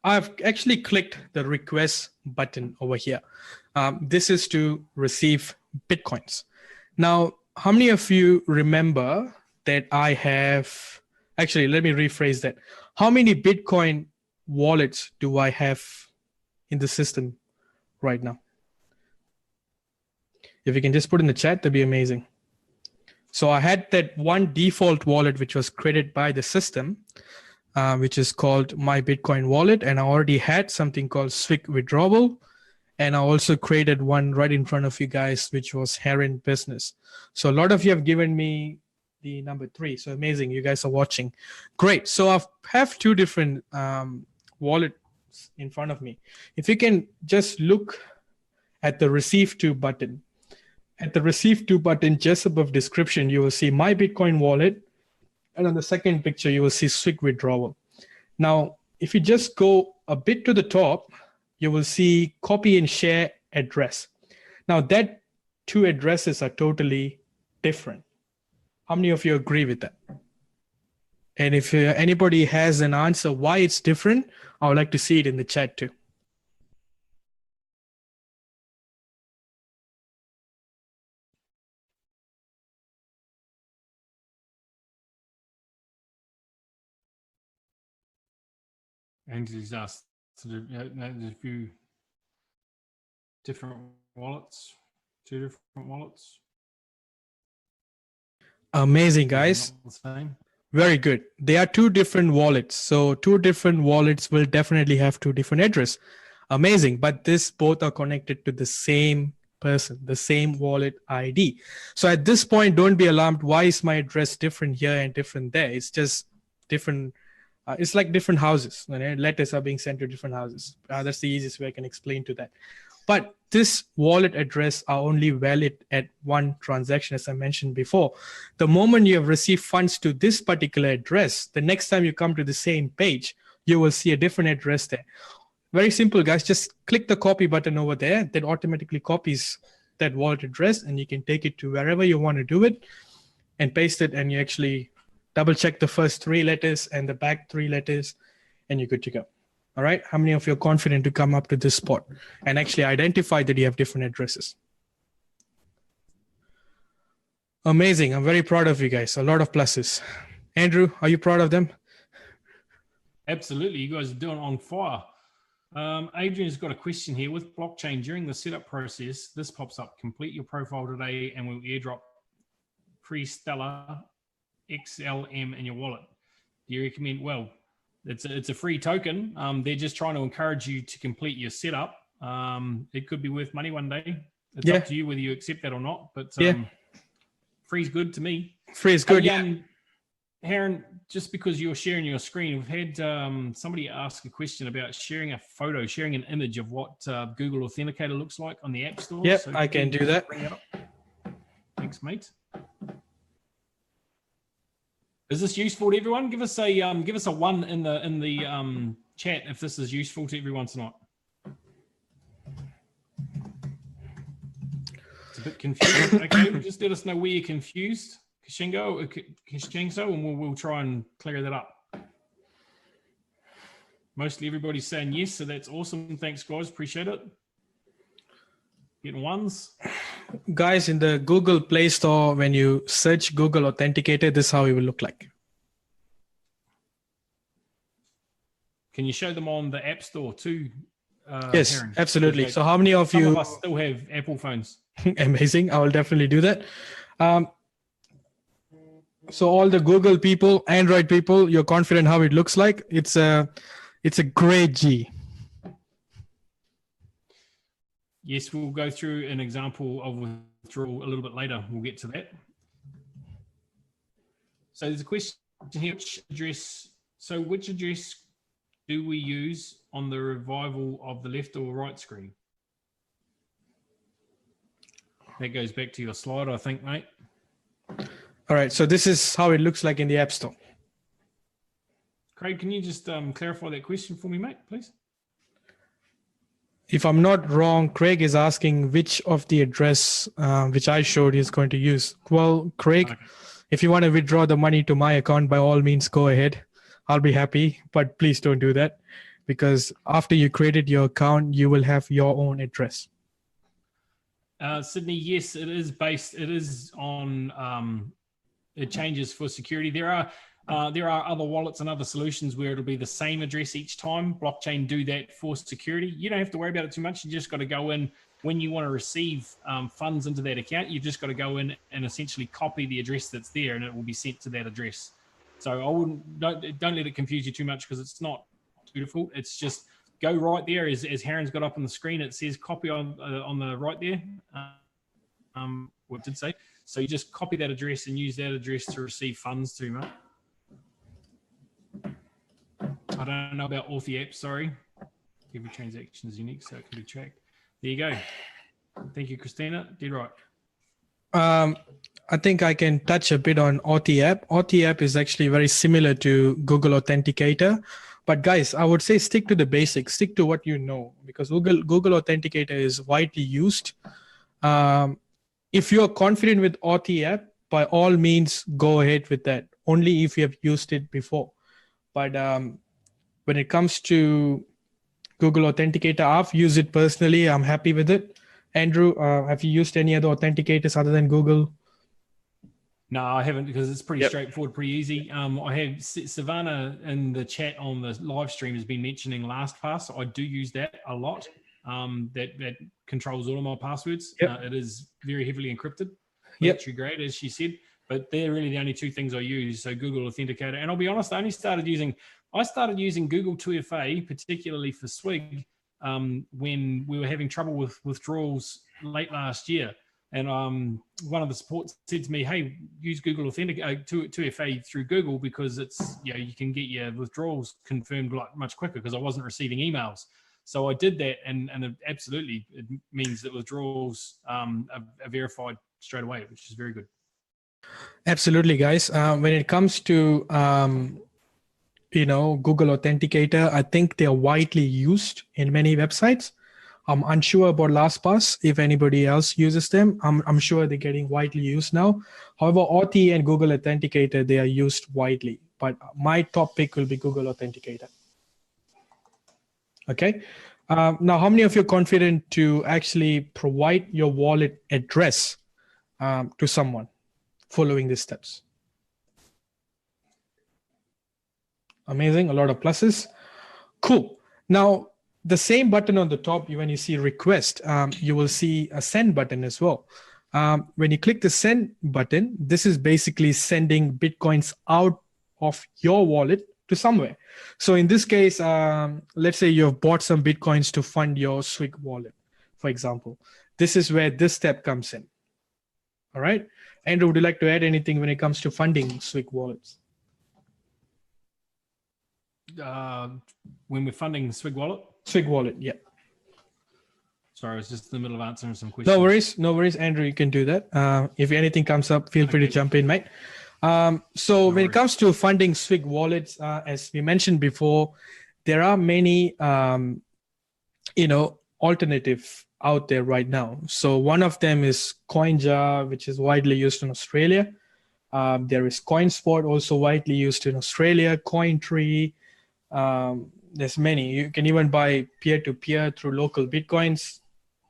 I've actually clicked the request button over here. This is to receive Bitcoins. Now, how many of you remember that I have, actually, let me rephrase that. How many Bitcoin wallets do I have in the system right now? If you can just put in the chat, that'd be amazing. So I had that one default wallet, which was created by the system, which is called My Bitcoin Wallet. And I already had something called SWIG withdrawal. And I also created one right in front of you guys, which was Heron Business. So a lot of you have given me the number 3. So amazing. You guys are watching. Great. So I have 2 different wallets in front of me. If you can just look at the Receive To button. At the Receive To button, just above description, you will see My Bitcoin Wallet. And on the second picture, you will see SWIG withdrawal. Now, if you just go a bit to the top, you will see copy and share address. Now that 2 addresses are totally different. How many of you agree with that? And if anybody has an answer why it's different, I would like to see it in the chat too. Angie's asked to do, there's a few different wallets, 2 different wallets. Amazing, guys. Not the same. Very good. They are two different wallets. So two different wallets will definitely have two different address. Amazing. But this both are connected to the same person, the same wallet ID. So at this point, don't be alarmed. Why is my address different here and different there? It's just different. It's like different houses. Letters are being sent to different houses. That's the easiest way I can explain to that. But this wallet address are only valid at one transaction, as I mentioned before. The moment you have received funds to this particular address, the next time you come to the same page, you will see a different address there. Very simple, guys. Just click the copy button over there. That automatically copies that wallet address, and you can take it to wherever you want to do it and paste it, and you actually double check the first 3 letters and the back 3 letters, and you're good to go. All right. How many of you are confident to come up to this spot and actually identify that you have different addresses? Amazing. I'm very proud of you guys. A lot of pluses. Andrew, are you proud of them? Absolutely. You guys are doing it on fire. Adrian's got a question here. With blockchain, during the setup process, this pops up. Complete your profile today and we'll airdrop pre-Stellar XLM in your wallet. Do you recommend? Well, it's a free token. They're just trying to encourage you to complete your setup. It could be worth money one day. It's up to you whether you accept that or not. But free's good to me. Free is good. Haran, just because you're sharing your screen, we've had somebody ask a question about sharing a photo, sharing an image of what Google Authenticator looks like on the App Store. Yep, so I can do that. Bring that up. Thanks, mate. Is this useful to everyone? Give us a 1 in the chat if this is useful to everyone tonight. It's a bit confusing. Okay, just let us know where you're confused. Kashingo, and we'll try and clear that up. Mostly everybody's saying yes, so that's awesome. Thanks, guys. Appreciate it. Getting ones. Guys, in the Google Play Store, when you search Google Authenticator, this is how it will look like. Can you show them on the App Store too? Yes, Haran? absolutely. So how many of you... Some of us still have Apple phones. Amazing. I will definitely do that. So all the Google people, Android people, you're confident how it looks like? It's a great G. Yes, we'll go through an example of withdrawal a little bit later. We'll get to that. So there's a question here, which address do we use on the revival of the left or right screen? That goes back to your slide, I think, mate. All right, so this is how it looks like in the App Store. Craig, can you just clarify that question for me, mate, please? If I'm not wrong, Craig is asking which of the address which I showed is going to use. Well, Craig, if you want to withdraw the money to my account, by all means, go ahead. I'll be happy, but please don't do that because after you created your account, you will have your own address. Sydney, yes, it is on, it changes for security. There are other wallets and other solutions where it'll be the same address each time. Blockchain do that for security. You don't have to worry about it too much. You just got to go in when you want to receive funds into that account. You've just got to go in and essentially copy the address that's there, and it will be sent to that address. So don't let it confuse you too much because it's not beautiful. It's just go right there as Haran's got up on the screen. It says copy on the right there. What it did say. So you just copy that address and use that address to receive funds to, mate. I don't know about Auth app, sorry. Every transaction is unique, so it can be tracked. There you go. Thank you, Christina. Did right. I think I can touch a bit on Auth app. Auth app is actually very similar to Google Authenticator. But guys, I would say stick to the basics, stick to what you know, because Google Authenticator is widely used. If you're confident with Auth app, by all means, go ahead with that, only if you have used it before. But when it comes to Google Authenticator, I've used it personally. I'm happy with it. Andrew, have you used any other authenticators other than Google? No, I haven't because it's pretty straightforward, pretty easy. I have Savannah in the chat on the live stream has been mentioning LastPass. So I do use that a lot. That controls all of my passwords. It is very heavily encrypted, military grade, as she said. but they're really the only two things I use. So Google Authenticator, and I'll be honest, I started using Google 2FA, particularly for SWIG, when we were having trouble with withdrawals late last year. And one of the support said to me, "Hey, use Google Authenticator 2FA through Google, because it's, you know, you can get your withdrawals confirmed like much quicker," because I wasn't receiving emails. So I did that, and it means that withdrawals are verified straight away, which is very good. Absolutely, guys. When it comes to Google Authenticator, I think they are widely used in many websites. I'm unsure about LastPass. If anybody else uses them, I'm sure they're getting widely used now. However, Authy and Google Authenticator, they are used widely. But my top pick will be Google Authenticator. Okay. Now, how many of you are confident to actually provide your wallet address to someone following these steps? Amazing. A lot of pluses. Cool. Now, the same button on the top, when you see request, you will see a send button as well. When you click the send button, this is basically sending Bitcoins out of your wallet to somewhere. So in this case, let's say you've bought some Bitcoins to fund your SWIG wallet, for example. This is where this step comes in. All right. Andrew, would you like to add anything when it comes to funding SWIG wallets? When we're funding the SWIG wallet? SWIG wallet, yeah. Sorry, I was just in the middle of answering some questions. No worries, Andrew, you can do that. If anything comes up, feel free to jump in, mate. So when it comes to funding SWIG wallets, as we mentioned before, there are many, alternative out there right now. So one of them is CoinJar, which is widely used in Australia. There is CoinSpot, also widely used in Australia. CoinTree. There's many. You can even buy peer-to-peer through local Bitcoins.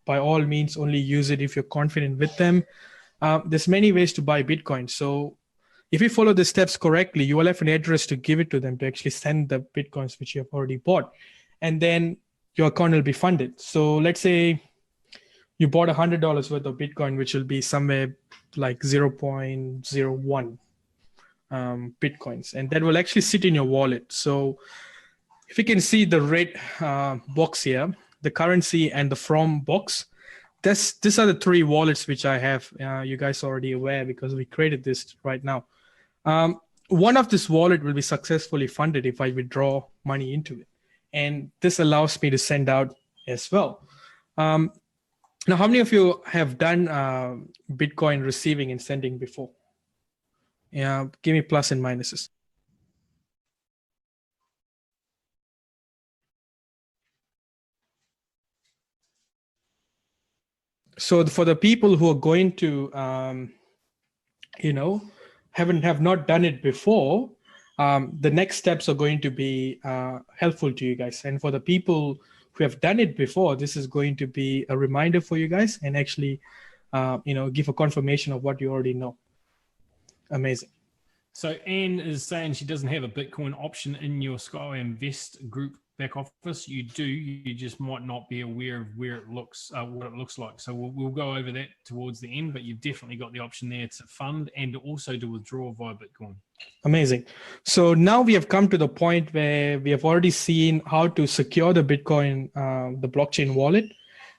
By all means, only use it if you're confident with them. There's many ways to buy Bitcoin. So if you follow the steps correctly, you will have an address to give it to them to actually send the Bitcoins which you have already bought. And then your account will be funded. So let's say you bought $100 worth of Bitcoin, which will be somewhere like 0.01 Bitcoins. And that will actually sit in your wallet. So if you can see the red box here, the currency and the from box, these are the three wallets which I have. You guys are already aware because we created this right now. One of this wallet will be successfully funded if I withdraw money into it. And this allows me to send out as well. Now, how many of you have done Bitcoin receiving and sending before? Yeah, give me plus and minuses. So for the people who are going to, have not done it before, the next steps are going to be helpful to you guys. And for the people who have done it before, this is going to be a reminder for you guys and actually, give a confirmation of what you already know. Amazing. So Anne is saying she doesn't have a Bitcoin option in your Skyway Invest group back office. You do, you just might not be aware of where it looks, what it looks like. So we'll go over that towards the end, but you've definitely got the option there to fund and also to withdraw via Bitcoin. Amazing. So now we have come to the point where we have already seen how to secure the Bitcoin, the blockchain wallet,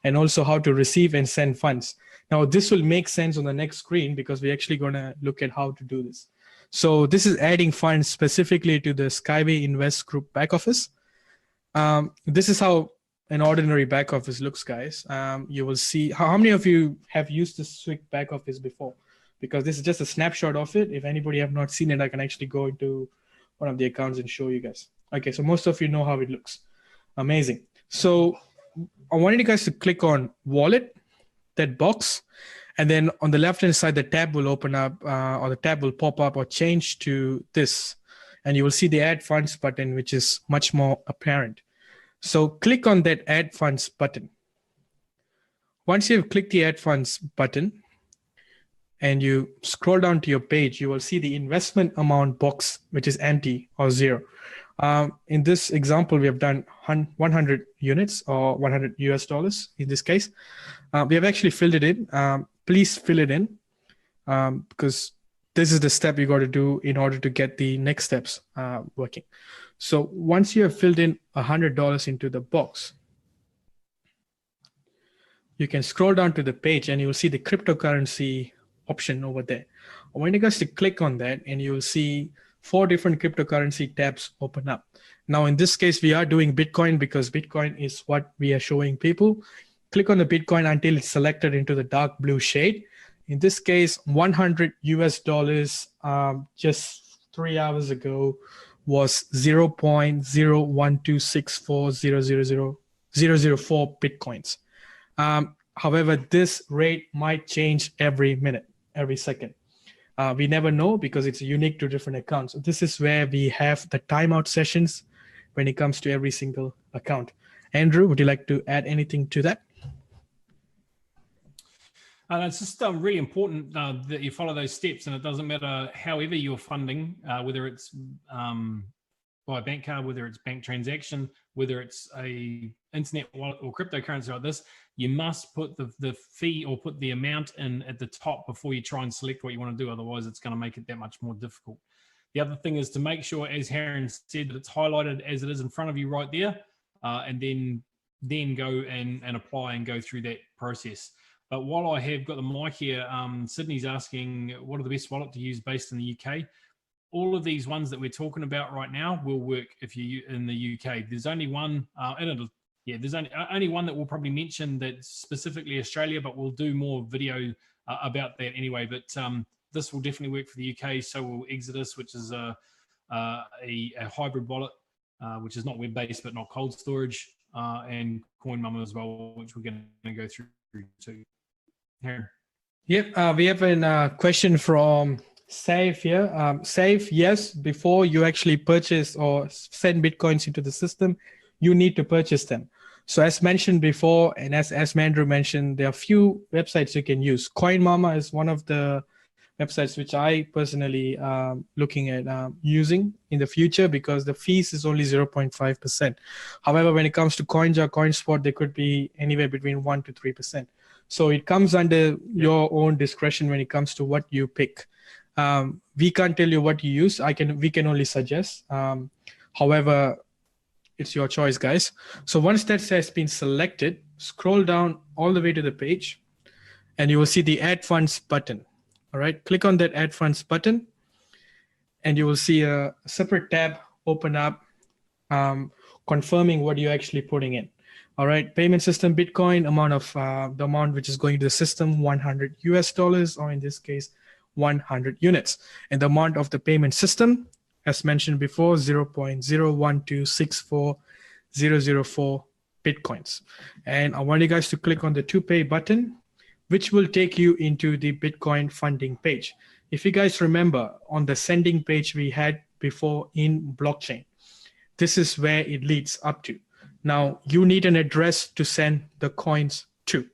and also how to receive and send funds. Now this will make sense on the next screen because we're actually going to look at how to do this. So this is adding funds specifically to the Skyway Invest Group back office. This is how an ordinary back office looks, guys. You will see how many of you have used the SWIG back office before, because this is just a snapshot of it. If anybody have not seen it, I can actually go into one of the accounts and show you guys. Okay, so most of you know how it looks. Amazing. So I wanted you guys to click on wallet, that box. And then on the left-hand side, the tab will open up or the tab will pop up or change to this. And you will see the add funds button, which is much more apparent. So click on that add funds button. Once you've clicked the add funds button and you scroll down to your page, you will see the investment amount box, which is empty or zero. In this example, we have done 100 units or $100 in this case. We have actually filled it in. Please fill it in because this is the step you got to do in order to get the next steps working. So once you have filled in $100 into the box, you can scroll down to the page and you will see the cryptocurrency option over there. I want you guys to click on that and you will see 4 different cryptocurrency tabs open up. Now, in this case, we are doing Bitcoin because Bitcoin is what we are showing people. Click on the Bitcoin until it's selected into the dark blue shade. In this case, $100 just 3 hours ago was 0.01264000004 Bitcoins. However, this rate might change every minute, every second. We never know because it's unique to different accounts. So this is where we have the timeout sessions when it comes to every single account. Andrew, would you like to add anything to that? It's just really important that you follow those steps, and it doesn't matter however you're funding, whether it's by bank card, whether it's bank transaction, whether it's a internet wallet or cryptocurrency like this, you must put the fee or put the amount in at the top before you try and select what you want to do. Otherwise, it's going to make it that much more difficult. The other thing is to make sure, as Harren said, that it's highlighted as it is in front of you right there, and then go and apply and go through that process. But while I have got the mic here, Sydney's asking, what are the best wallet to use based in the UK? All of these ones that we're talking about right now will work if you're in the UK. There's only one, there's only one that we'll probably mention that's specifically Australia, but we'll do more video about that anyway. But this will definitely work for the UK. So will Exodus, which is a hybrid wallet, which is not web-based but not cold storage, and CoinMama as well, which we're going to go through too. Here. Yep, we have a question from Safe here. Safe, yes, before you actually purchase or send Bitcoins into the system, you need to purchase them. So as mentioned before, and as Andrew mentioned, there are a few websites you can use. CoinMama is one of the websites which I personally looking at using in the future because the fees is only 0.5%. However, when it comes to CoinJar, CoinSpot, they could be anywhere between 1 to 3%. So it comes under your own discretion when it comes to what you pick. We can't tell you what you use. We can only suggest. However, it's your choice, guys. So once that has been selected, scroll down all the way to the page and you will see the Add Funds button. All right, click on that Add Funds button and you will see a separate tab open up confirming what you're actually putting in. All right, payment system Bitcoin, amount of the amount which is going to the system, $100, or in this case, 100 units. And the amount of the payment system, as mentioned before, 0.012640004 Bitcoins. And I want you guys to click on the To Pay button, which will take you into the Bitcoin funding page. If you guys remember, on the sending page we had before in blockchain, this is where it leads up to. Now, you need an address to send the coins to,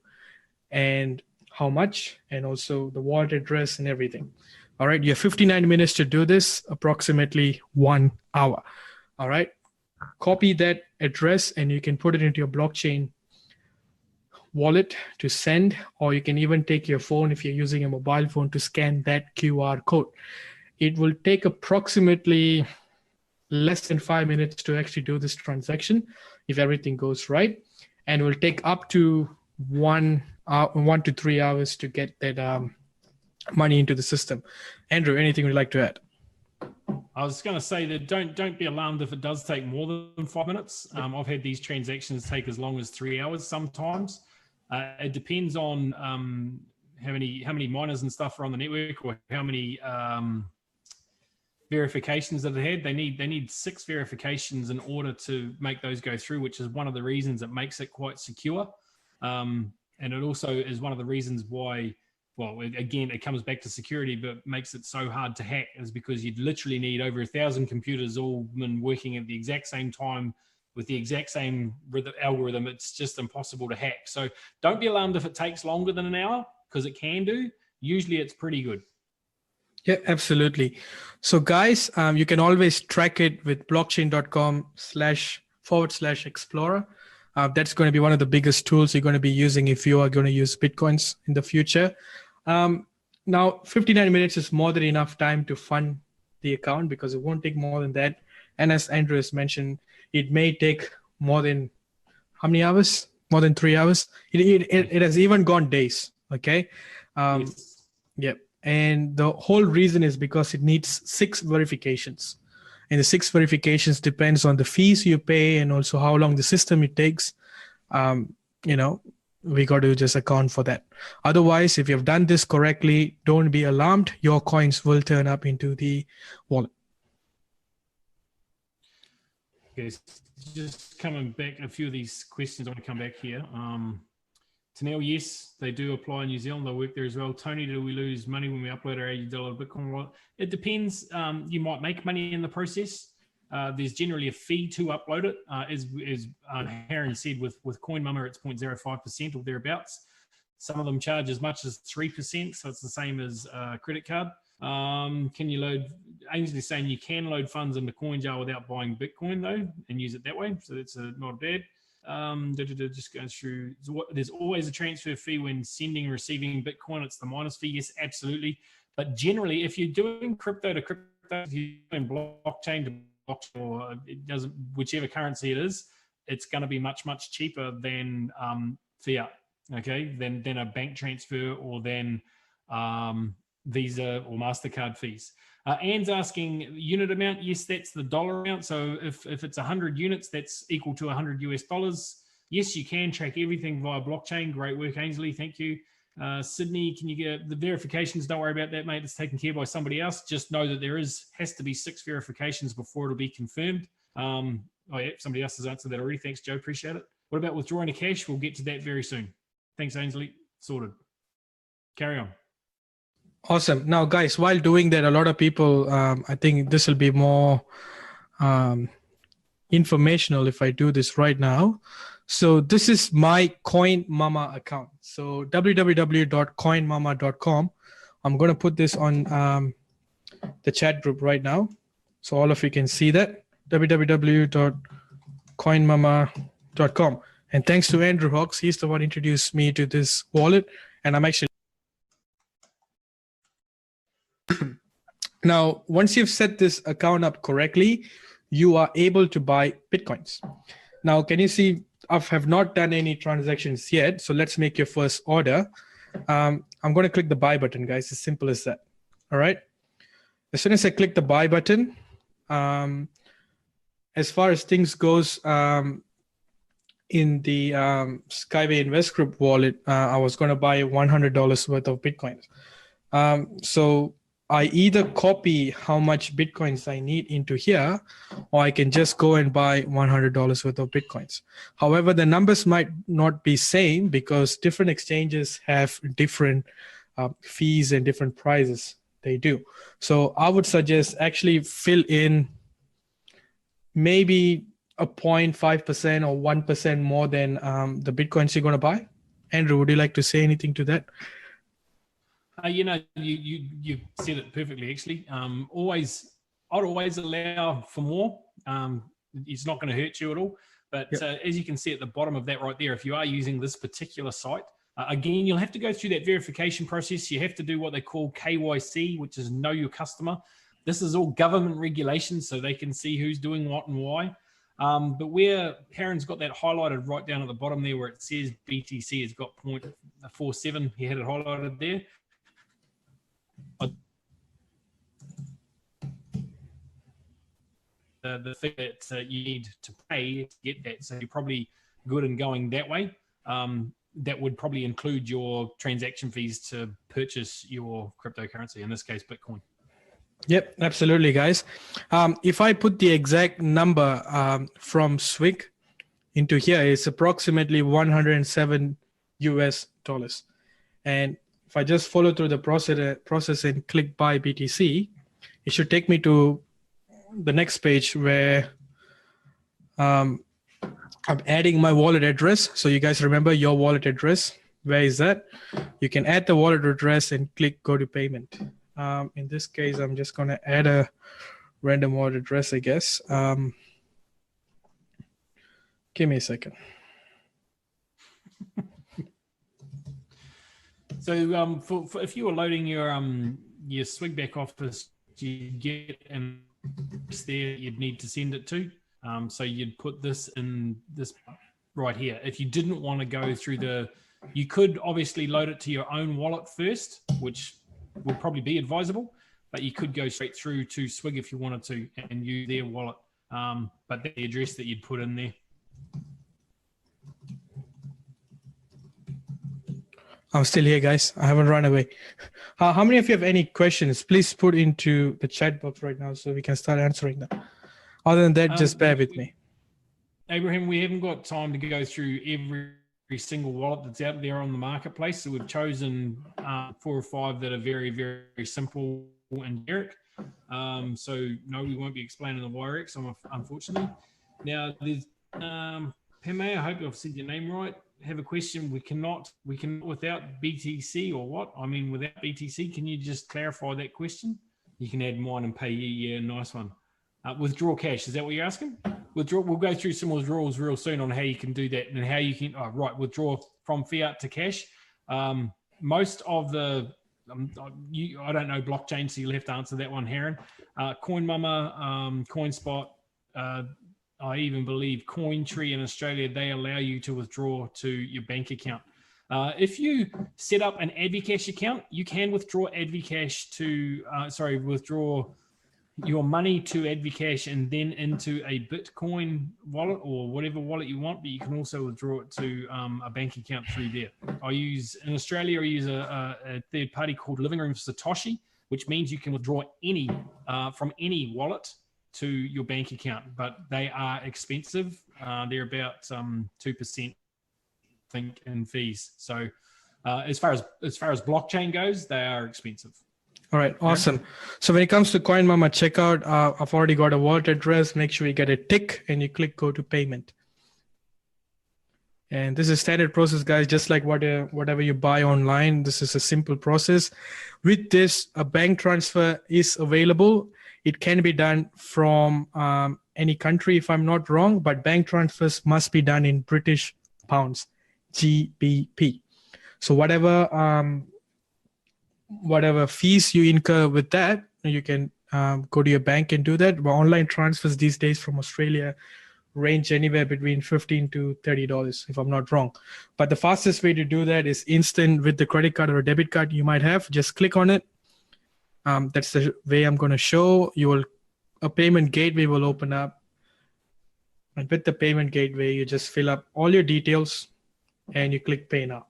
and how much, and also the wallet address and everything. All right, you have 59 minutes to do this, approximately 1 hour. All right, copy that address and you can put it into your blockchain wallet to send, or you can even take your phone if you're using a mobile phone to scan that QR code. It will take approximately less than 5 minutes to actually do this transaction if everything goes right, and it will take up to 1 to 3 hours to get that money into the system. Andrew, anything you'd like to add? I was going to say that don't be alarmed if it does take more than 5 minutes. I've had these transactions take as long as 3 hours sometimes. It depends on how many miners and stuff are on the network, or how many verifications that it had. They need 6 verifications in order to make those go through, which is one of the reasons it makes it quite secure. And it also is one of the reasons why, well, again, it comes back to security, but makes it so hard to hack, is because you'd literally need over 1,000 computers all been working at the exact same time with the exact same algorithm. It's just impossible to hack. So don't be alarmed if it takes longer than an hour, because it can do. Usually it's pretty good. Yeah, absolutely. So guys, you can always track it with blockchain.com//explorer. That's going to be one of the biggest tools you're going to be using if you are going to use Bitcoins in the future. Now, 59 minutes is more than enough time to fund the account because it won't take more than that. And as Andrew has mentioned, it may take more than how many hours? More than 3 hours. It has even gone days. Okay. Yes. Yep. And the whole reason is because it needs 6 verifications. And the 6 verifications depends on the fees you pay and also how long the system it takes. You know, we got to just account for that. Otherwise, if you've done this correctly, don't be alarmed. Your coins will turn up into the wallet. Okay, just coming back, a few of these questions, I want to come back here. Tanel, yes, they do apply in New Zealand. They work there as well. Tony, do we lose money when we upload our $80 Bitcoin wallet? It depends. You might make money in the process. There's generally a fee to upload it. As Aaron said, with CoinMama, it's 0.05% or thereabouts. Some of them charge as much as 3%, so it's the same as a credit card. Can you load? Ainsley's saying you can load funds into CoinJar without buying Bitcoin though, and use it that way. So that's not bad. Just going through. There's always a transfer fee when sending and receiving Bitcoin. It's the minus fee. Yes, absolutely. But generally, if you're doing crypto to crypto, if you're doing blockchain to blockchain, or it doesn't, whichever currency it is, it's going to be much cheaper than fiat. Okay, than a bank transfer or than Visa or MasterCard fees. Anne's asking unit amount. Yes, that's the dollar amount. So if it's 100 units, that's equal to $100 US. Yes, you can track everything via blockchain. Great work, Ainsley. Thank you. Sydney, can you get the verifications? Don't worry about that, mate. It's taken care by somebody else. Just know that has to be 6 verifications before it'll be confirmed. Oh yeah, somebody else has answered that already. Thanks, Joe. Appreciate it. What about withdrawing the cash? We'll get to that very soon. Thanks, Ainsley. Sorted. Carry on. Awesome. Now, guys, while doing that, a lot of people, I think this will be more informational if I do this right now. So this is my CoinMama account. So www.coinmama.com. I'm going to put this on the chat group right now, so all of you can see that. www.coinmama.com. And thanks to Andrew Hawks, he's the one who introduced me to this wallet, and I'm actually now, once you've set this account up correctly, you are able to buy Bitcoins. Now, can you see, I have not done any transactions yet. So let's make your first order. I'm going to click the buy button, guys. As simple as that. All right. As soon as I click the buy button, as far as things goes, in the Skyway Invest Group wallet, I was going to buy $100 worth of Bitcoins. So I either copy how much Bitcoins I need into here, or I can just go and buy $100 worth of Bitcoins. However, the numbers might not be same because different exchanges have different fees and different prices they do. So I would suggest actually fill in maybe a 0.5% or 1% more than the Bitcoins you're going to buy. Andrew, would you like to say anything to that? You said it perfectly, actually. I'd always allow for more. It's not going to hurt you at all. But yep. As you can see at the bottom of that right there, if you are using this particular site, again, you'll have to go through that verification process. You have to do what they call KYC, which is know your customer. This is all government regulations, so they can see who's doing what and why. But where Karen's got that highlighted right down at the bottom there where it says BTC has got 0.47, he had it highlighted there. The thing that you need to pay to get that, so you're probably good in going that way. That would probably include your transaction fees to purchase your cryptocurrency, in this case, Bitcoin. Yep, absolutely, guys. If I put the exact number from SWIG into here, it's approximately $107 US. And if I just follow through the process and click buy BTC, it should take me to the next page where I'm adding my wallet address. So you guys remember your wallet address. Where is that? You can add the wallet address and click go to payment. In this case, I'm just going to add a random wallet address, I guess. Give me a second. So for if you were loading your SWIG back office, you get an address there you'd need to send it to. So you'd put this in this right here. If you didn't want to go through you could obviously load it to your own wallet first, which would probably be advisable, but you could go straight through to SWIG if you wanted to and use their wallet. But the address that you'd put in there. I'm still here, guys. I haven't run away. How many of you have any questions? Please put into the chat box right now so we can start answering them. Other than that, just bear with me. Abraham, we haven't got time to go through every single wallet that's out there on the marketplace. So we've chosen 4 or 5 that are very, very simple and generic. So no, we won't be explaining the YRX, unfortunately. Now there's Peme, I hope I've said your name right. Have a question. We cannot without BTC or what? I mean, without BTC, can you just clarify that question? You can add mine and pay you. Yeah, nice one. Withdraw cash. Is that what you're asking? Withdraw. We'll go through some withdrawals real soon on how you can do that and how you can, withdraw from fiat to cash. Most of the, I don't know blockchain, so you'll have to answer that one, Heron. CoinMama, CoinSpot, I even believe CoinTree in Australia, they allow you to withdraw to your bank account. If you set up an Advicash account, you can withdraw Advicash withdraw your money to Advicash and then into a Bitcoin wallet or whatever wallet you want, but you can also withdraw it to a bank account through there. In Australia, I use a third party called Living Room Satoshi, which means you can withdraw from any wallet to your bank account, but they are expensive. They're about 2%, I think, in fees. So as far as blockchain goes, they are expensive. All right, awesome. So when it comes to CoinMama checkout, I've already got a wallet address. Make sure you get a tick and you click go to payment. And this is standard process, guys, just like whatever you buy online. This is a simple process. With this, a bank transfer is available. It can be done from any country, if I'm not wrong, but bank transfers must be done in British pounds, GBP. So whatever fees you incur with that, you can go to your bank and do that. But online transfers these days from Australia range anywhere between $15 to $30, if I'm not wrong. But the fastest way to do that is instant with the credit card or a debit card you might have. Just click on it. That's the way I'm going to show. A payment gateway will open up. And with the payment gateway, you just fill up all your details and you click pay now.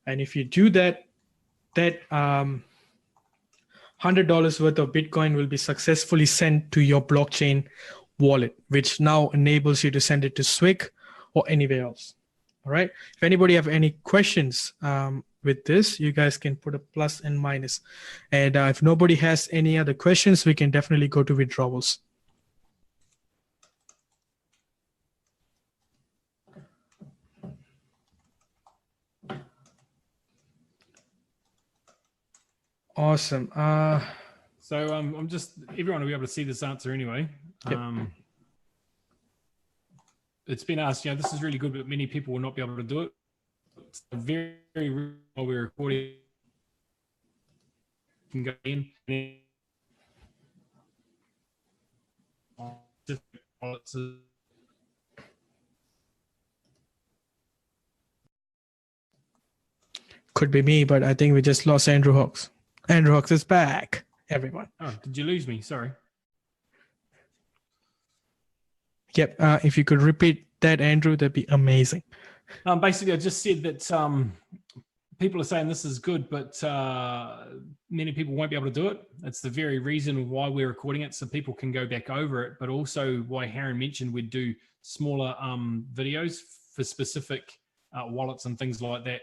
And if you do that $100 worth of Bitcoin will be successfully sent to your blockchain wallet, which now enables you to send it to SWIG or anywhere else. All right. If anybody have any questions with this, you guys can put a plus and minus. And if nobody has any other questions, we can definitely go to withdrawals. Awesome. So everyone will be able to see this answer anyway. Yep. It's been asked, this is really good, but many people will not be able to do it. It's very, very while we're recording. You can go in and could be me, but I think we just lost Andrew Hawks. Andrew Hawks is back, everyone. Oh, did you lose me? Sorry. Yep. If you could repeat that, Andrew, that'd be amazing. Basically, I just said that people are saying this is good, but many people won't be able to do it. That's the very reason why we're recording it, so people can go back over it, but also why Heron mentioned we'd do smaller videos for specific wallets and things like that,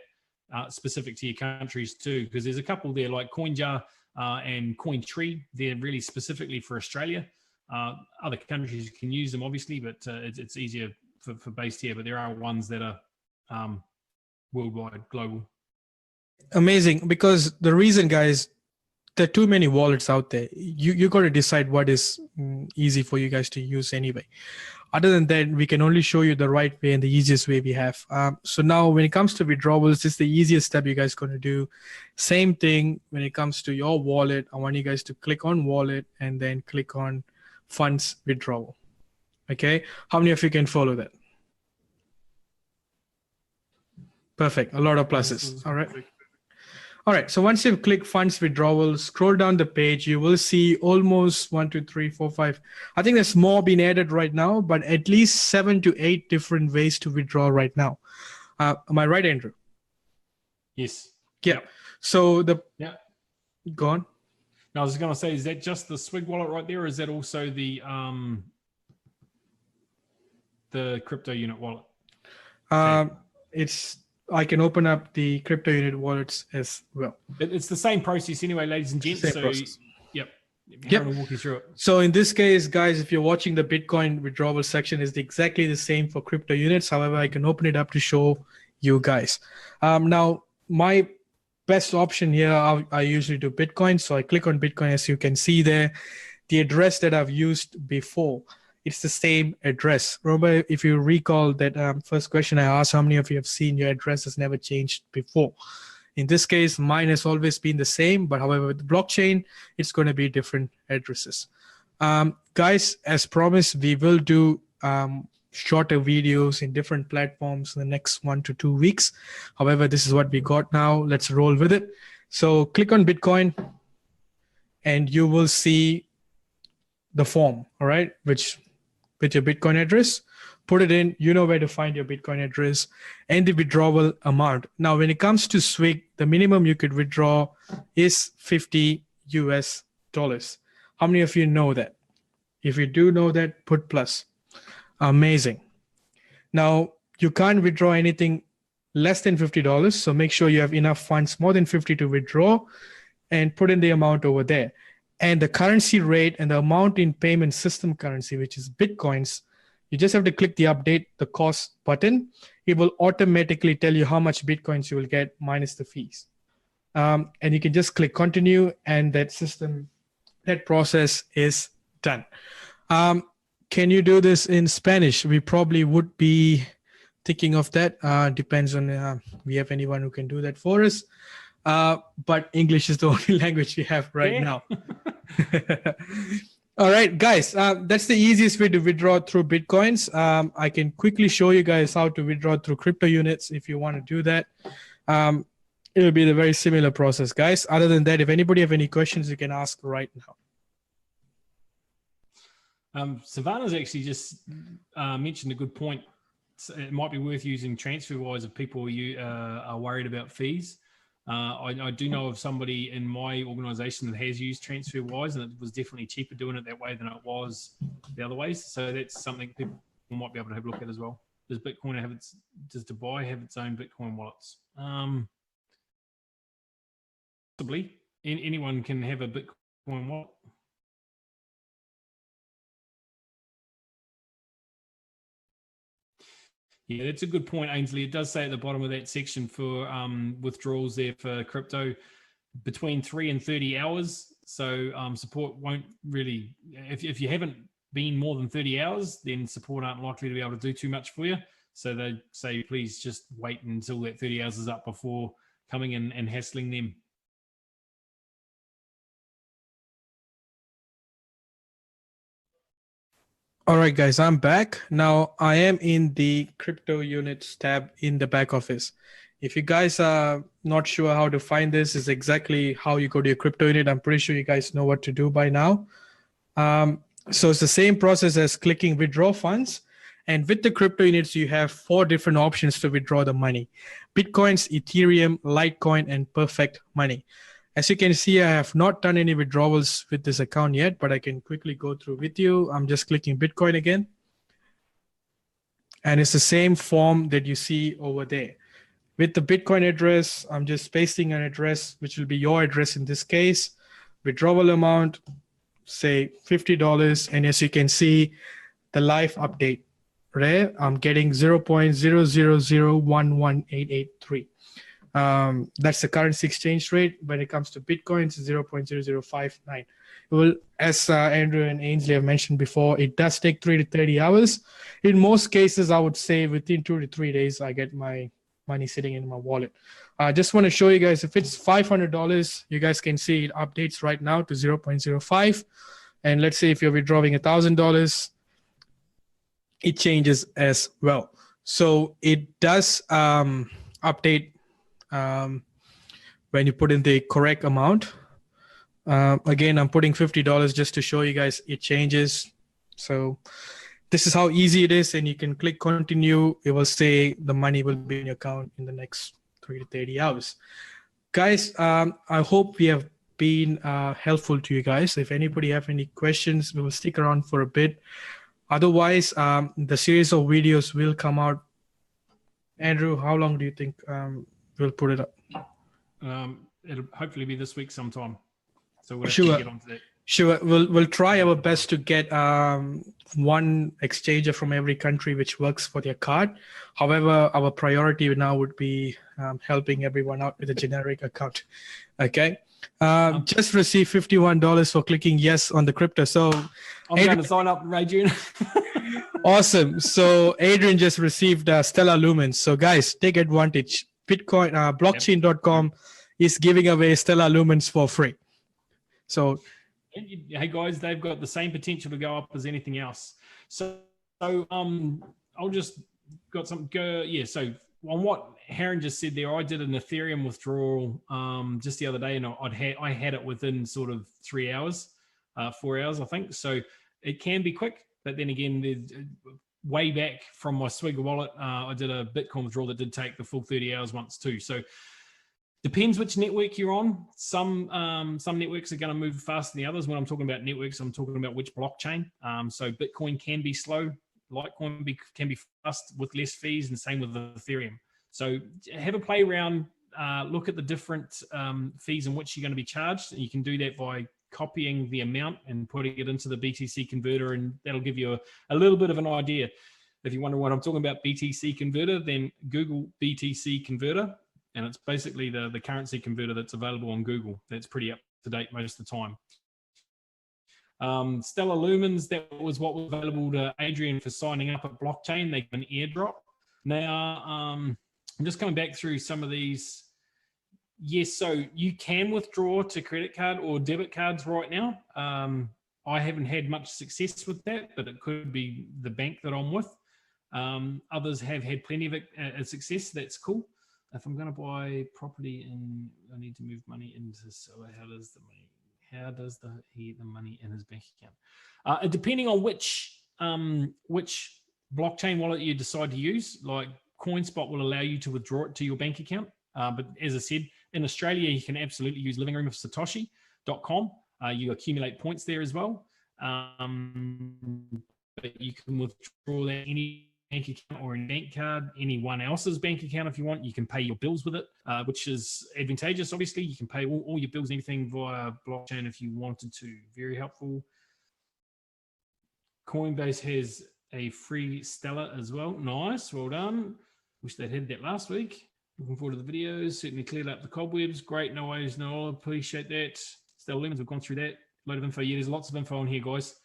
specific to your countries too, because there's a couple there like CoinJar and CoinTree. They're really specifically for Australia. Other countries can use them, obviously, but it's easier for based here. But there are ones that are worldwide, global. Amazing, because the reason, guys, there are too many wallets out there. You got to decide what is easy for you guys to use anyway. Other than that, we can only show you the right way and the easiest way we have. So now when it comes to withdrawals, this is the easiest step you guys going to do. Same thing when it comes to your wallet. I want you guys to click on wallet and then click on funds withdrawal. Okay. How many of you can follow that? Perfect. A lot of pluses. All right. All right. So once you've clicked funds withdrawal, scroll down the page, you will see almost 1, 2, 3, 4, 5. I think there's more being added right now, but at least 7 to 8 different ways to withdraw right now. Am I right, Andrew? Yes. Yeah. Yep. So yeah. Go on. No, I was going to say, is that just the SWIG wallet right there, or is that also the crypto unit wallet? I can open up the crypto unit wallets as well. It's the same process anyway, ladies and gents. So, yep. Aaron will walk you through it. So in this case, guys, if you're watching the Bitcoin withdrawal section, is exactly the same for crypto units. However, I can open it up to show you guys. Now, my best option here, I usually do Bitcoin. So I click on Bitcoin, as you can see there. The address that I've used before, it's the same address. Remember, if you recall that first question I asked, how many of you have seen your address has never changed before? In this case, mine has always been the same, but however, with the blockchain, it's going to be different addresses. Guys, as promised, we will do shorter videos in different platforms in the next 1 to 2 weeks. However, this is what we got now. Let's roll with it. So click on Bitcoin and you will see the form, all right, which with your Bitcoin address, put it in, you know where to find your Bitcoin address and the withdrawal amount. Now, when it comes to SWIG, the minimum you could withdraw is $50 US. How many of you know that? If you do know that, put plus. Amazing. Now, you can't withdraw anything less than $50. So make sure you have enough funds more than 50 to withdraw and put in the amount over there. And the currency rate and the amount in payment system currency, which is Bitcoins, you just have to click the update the cost button. It will automatically tell you how much Bitcoins you will get minus the fees. And you can just click continue and that process is done. Can you do this in Spanish? We probably would be thinking of that. Depends on we have anyone who can do that for us. But English is the only language we have right now. All right, guys, that's the easiest way to withdraw through Bitcoins. I can quickly show you guys how to withdraw through crypto units if you want to do that. It'll be the very similar process, guys. Other than that, if anybody have any questions, you can ask right now. Savannah's actually just mentioned a good point. It might be worth using TransferWise if people are worried about fees. I do know of somebody in my organization that has used TransferWise, and it was definitely cheaper doing it that way than it was the other ways. So that's something people might be able to have a look at as well. Does Bitcoin does Dubai have its own Bitcoin wallets? Possibly. Anyone can have a Bitcoin wallet. Yeah, that's a good point, Ainsley. It does say at the bottom of that section for withdrawals there for crypto between 3 and 30 hours. So support won't really, if you haven't been more than 30 hours, then support aren't likely to be able to do too much for you. So they say, please just wait until that 30 hours is up before coming in and hassling them. All right, guys, I'm back. Now I am in the crypto units tab in the back office. If you guys are not sure how to find this, is exactly how you go to your crypto unit. I'm pretty sure you guys know what to do by now. So it's the same process as clicking withdraw funds. And with the crypto units, you have 4 different options to withdraw the money: Bitcoins, Ethereum, Litecoin, and Perfect Money. As you can see, I have not done any withdrawals with this account yet, but I can quickly go through with you. I'm just clicking Bitcoin again. And it's the same form that you see over there. With the Bitcoin address, I'm just pasting an address, which will be your address in this case. Withdrawal amount, say $50. And as you can see, the live update, right? I'm getting 0.000118883. That's the currency exchange rate. When it comes to Bitcoin, it's 0.0059. Well, as Andrew and Ainsley have mentioned before, it does take 3 to 30 hours. In most cases, I would say within 2 to 3 days, I get my money sitting in my wallet. I just want to show you guys, if it's $500, you guys can see it updates right now to 0.05. And let's say if you're withdrawing $1,000, it changes as well. So it does update when you put in the correct amount. Again, I'm putting $50 just to show you guys it changes. So this is how easy it is, and you can click continue. It will say the money will be in your account in the next 3 to 30 hours. Guys, I hope we have been helpful to you guys. If anybody have any questions, we will stick around for a bit. Otherwise, the series of videos will come out. Andrew, how long do you think we'll put it up? It'll hopefully be this week sometime. So we'll have Sure. to get onto that. Sure, we'll try our best to get one exchanger from every country which works for their card. However, our priority now would be helping everyone out with a generic account. Okay. Just received $51 for clicking yes on the crypto. So I'm going to sign up, Adrian. Awesome. So Adrian just received Stellar Lumens. So guys, take advantage. Bitcoin, blockchain.com is giving away Stellar Lumens for free. So, hey guys, they've got the same potential to go up as anything else. So I'll just got some go. Yeah. So on what Harren just said there, I did an Ethereum withdrawal just the other day, and I had it within sort of 3 hours, 4 hours, I think. So it can be quick, but then again, way back from my SWIG wallet, I did a Bitcoin withdrawal that did take the full 30 hours once too. So depends which network you're on. Some networks are going to move faster than the others. When I'm talking about networks, I'm talking about which blockchain. So Bitcoin can be slow, Litecoin can be fast with less fees, and same with Ethereum. So have a play around, look at the different fees in which you're going to be charged. And you can do that by copying the amount and putting it into the BTC converter, and that'll give you a little bit of an idea. If you wonder what I'm talking about, BTC converter, then Google BTC converter. And it's basically the currency converter that's available on Google. That's pretty up to date most of the time. Stellar Lumens, that was what was available to Adrian for signing up at blockchain. They give an airdrop. Now, I'm just coming back through some of these. Yes, so you can withdraw to credit card or debit cards right now. I haven't had much success with that, but it could be the bank that I'm with. Others have had plenty of success. That's cool. If I'm going to buy property and I need to move money into seller, how does the money in his bank account? Depending on which blockchain wallet you decide to use, like CoinSpot will allow you to withdraw it to your bank account. But as I said, in Australia, you can absolutely use livingroomofsatoshi.com. You accumulate points there as well. But you can withdraw that any bank account or a bank card, anyone else's bank account if you want. You can pay your bills with it, which is advantageous. Obviously, you can pay all your bills, anything via blockchain if you wanted to. Very helpful. Coinbase has a free Stellar as well. Nice, well done. Wish they'd had that last week. Looking forward to the videos. Certainly cleared up the cobwebs. Great, no worries, no, appreciate that. Stellar Lumens, we've gone through that. Load of info. Yeah, there's lots of info on here, guys.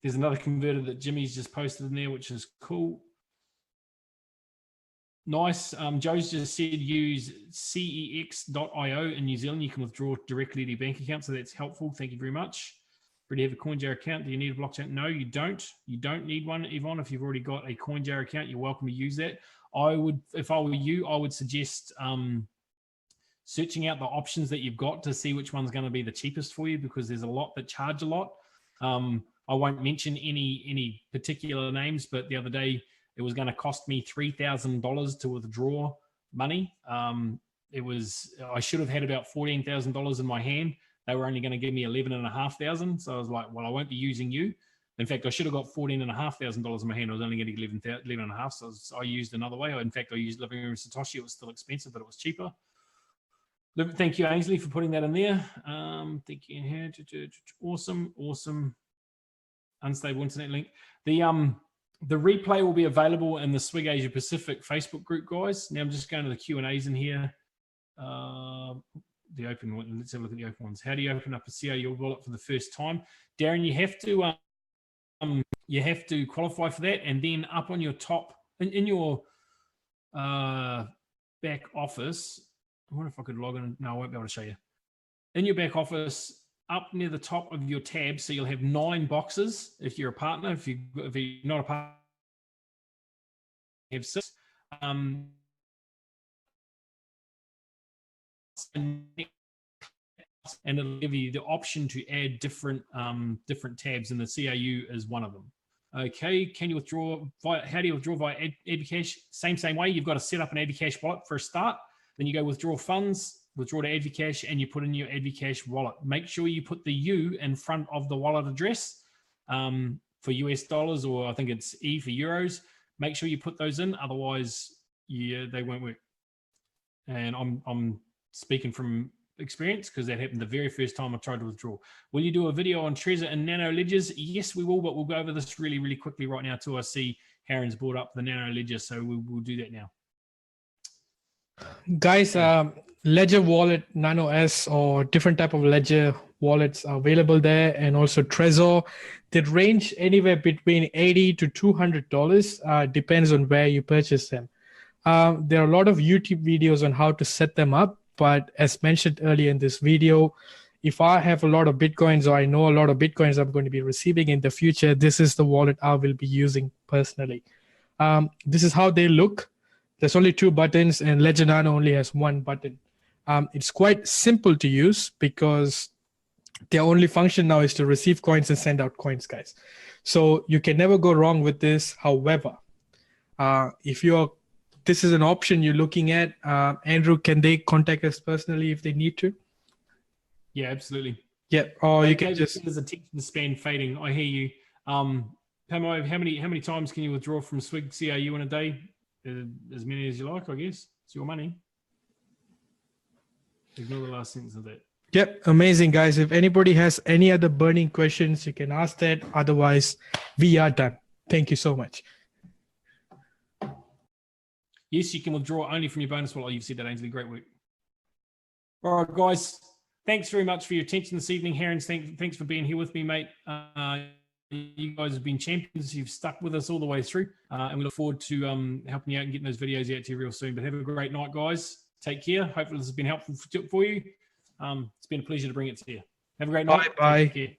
There's another converter that Jimmy's just posted in there, which is cool. Nice. Joe's just said use cex.io in New Zealand. You can withdraw directly to your bank account, so that's helpful. Thank you very much. Already have a CoinJar account. Do you need a blockchain? No, you don't. You don't need one, Yvonne. If you've already got a CoinJar account, you're welcome to use that. I would, if I were you, I would suggest searching out the options that you've got to see which one's going to be the cheapest for you, because there's a lot that charge a lot. I won't mention any particular names, but the other day it was going to cost me $3,000 to withdraw money. I should have had about $14,000 in my hand. They were only going to give me $11,500. So I was like, well, I won't be using you. In fact, I should have got $14,500 in my hand. I was only getting $11,500. So I used another way. In fact, I used Living Room Satoshi. It was still expensive, but it was cheaper. Thank you, Ainsley, for putting that in there. Thank you. Awesome. Unstable internet link. The replay will be available in the SWIG Asia Pacific Facebook group, guys. Now I'm just going to the Q&As in here. The open one. Let's have a look at the open ones. How do you open up a CIU wallet for the first time? Darren, you have to qualify for that, and then up on your top in your back office. I wonder if I could log in. No, I won't be able to show you. In your back office, up near the top of your tab, so you'll have 9 boxes if you're a partner. If you're not a partner, you have 6. And it'll give you the option to add different tabs, and the CIU is one of them. Okay, can you withdraw via, how do you withdraw via AdvoCash? Same way. You've got to set up an AdvoCash wallet for a start. Then you go withdraw funds, withdraw to AdvoCash, and you put in your AdvoCash wallet. Make sure you put the U in front of the wallet address for US dollars, or I think it's E for euros. Make sure you put those in, otherwise they won't work. And I'm speaking from experience because that happened the very first time I tried to withdraw. Will you do a video on Trezor and Nano Ledgers? Yes, we will, but we'll go over this really, really quickly right now too. I see Haron's brought up the Nano Ledger, so we'll do that now. Guys, Ledger Wallet, Nano S, or different type of Ledger wallets are available there, and also Trezor. They range anywhere between $80 to $200. Depends on where you purchase them. There are a lot of YouTube videos on how to set them up, but as mentioned earlier in this video, if I have a lot of Bitcoins, or I know a lot of Bitcoins I'm going to be receiving in the future, this is the wallet I will be using personally. This is how they look. There's only 2 buttons, and Ledger Nano only has 1 button. It's quite simple to use because their only function now is to receive coins and send out coins, guys. So you can never go wrong with this. However, if this is an option you're looking at, Andrew, can they contact us personally if they need to? Yeah, absolutely. Yeah, or you can just. There's attention span fading. I hear you. Pamo, how many times can you withdraw from SWIG CIU in a day? As many as you like, I guess. It's your money. Ignore the last sentence of that. Yep, amazing, guys. If anybody has any other burning questions, you can ask that. Otherwise, we are done. Thank you so much. Yes, you can withdraw only from your bonus wallet. You've said that, Ainsley. Great work. All right, guys. Thanks very much for your attention this evening. Haron, thanks for being here with me, mate. You guys have been champions. You've stuck with us all the way through. And we look forward to helping you out and getting those videos out to you real soon. But have a great night, guys. Take care. Hopefully this has been helpful for you. It's been a pleasure to bring it to you. Have a great night. Bye. Take care.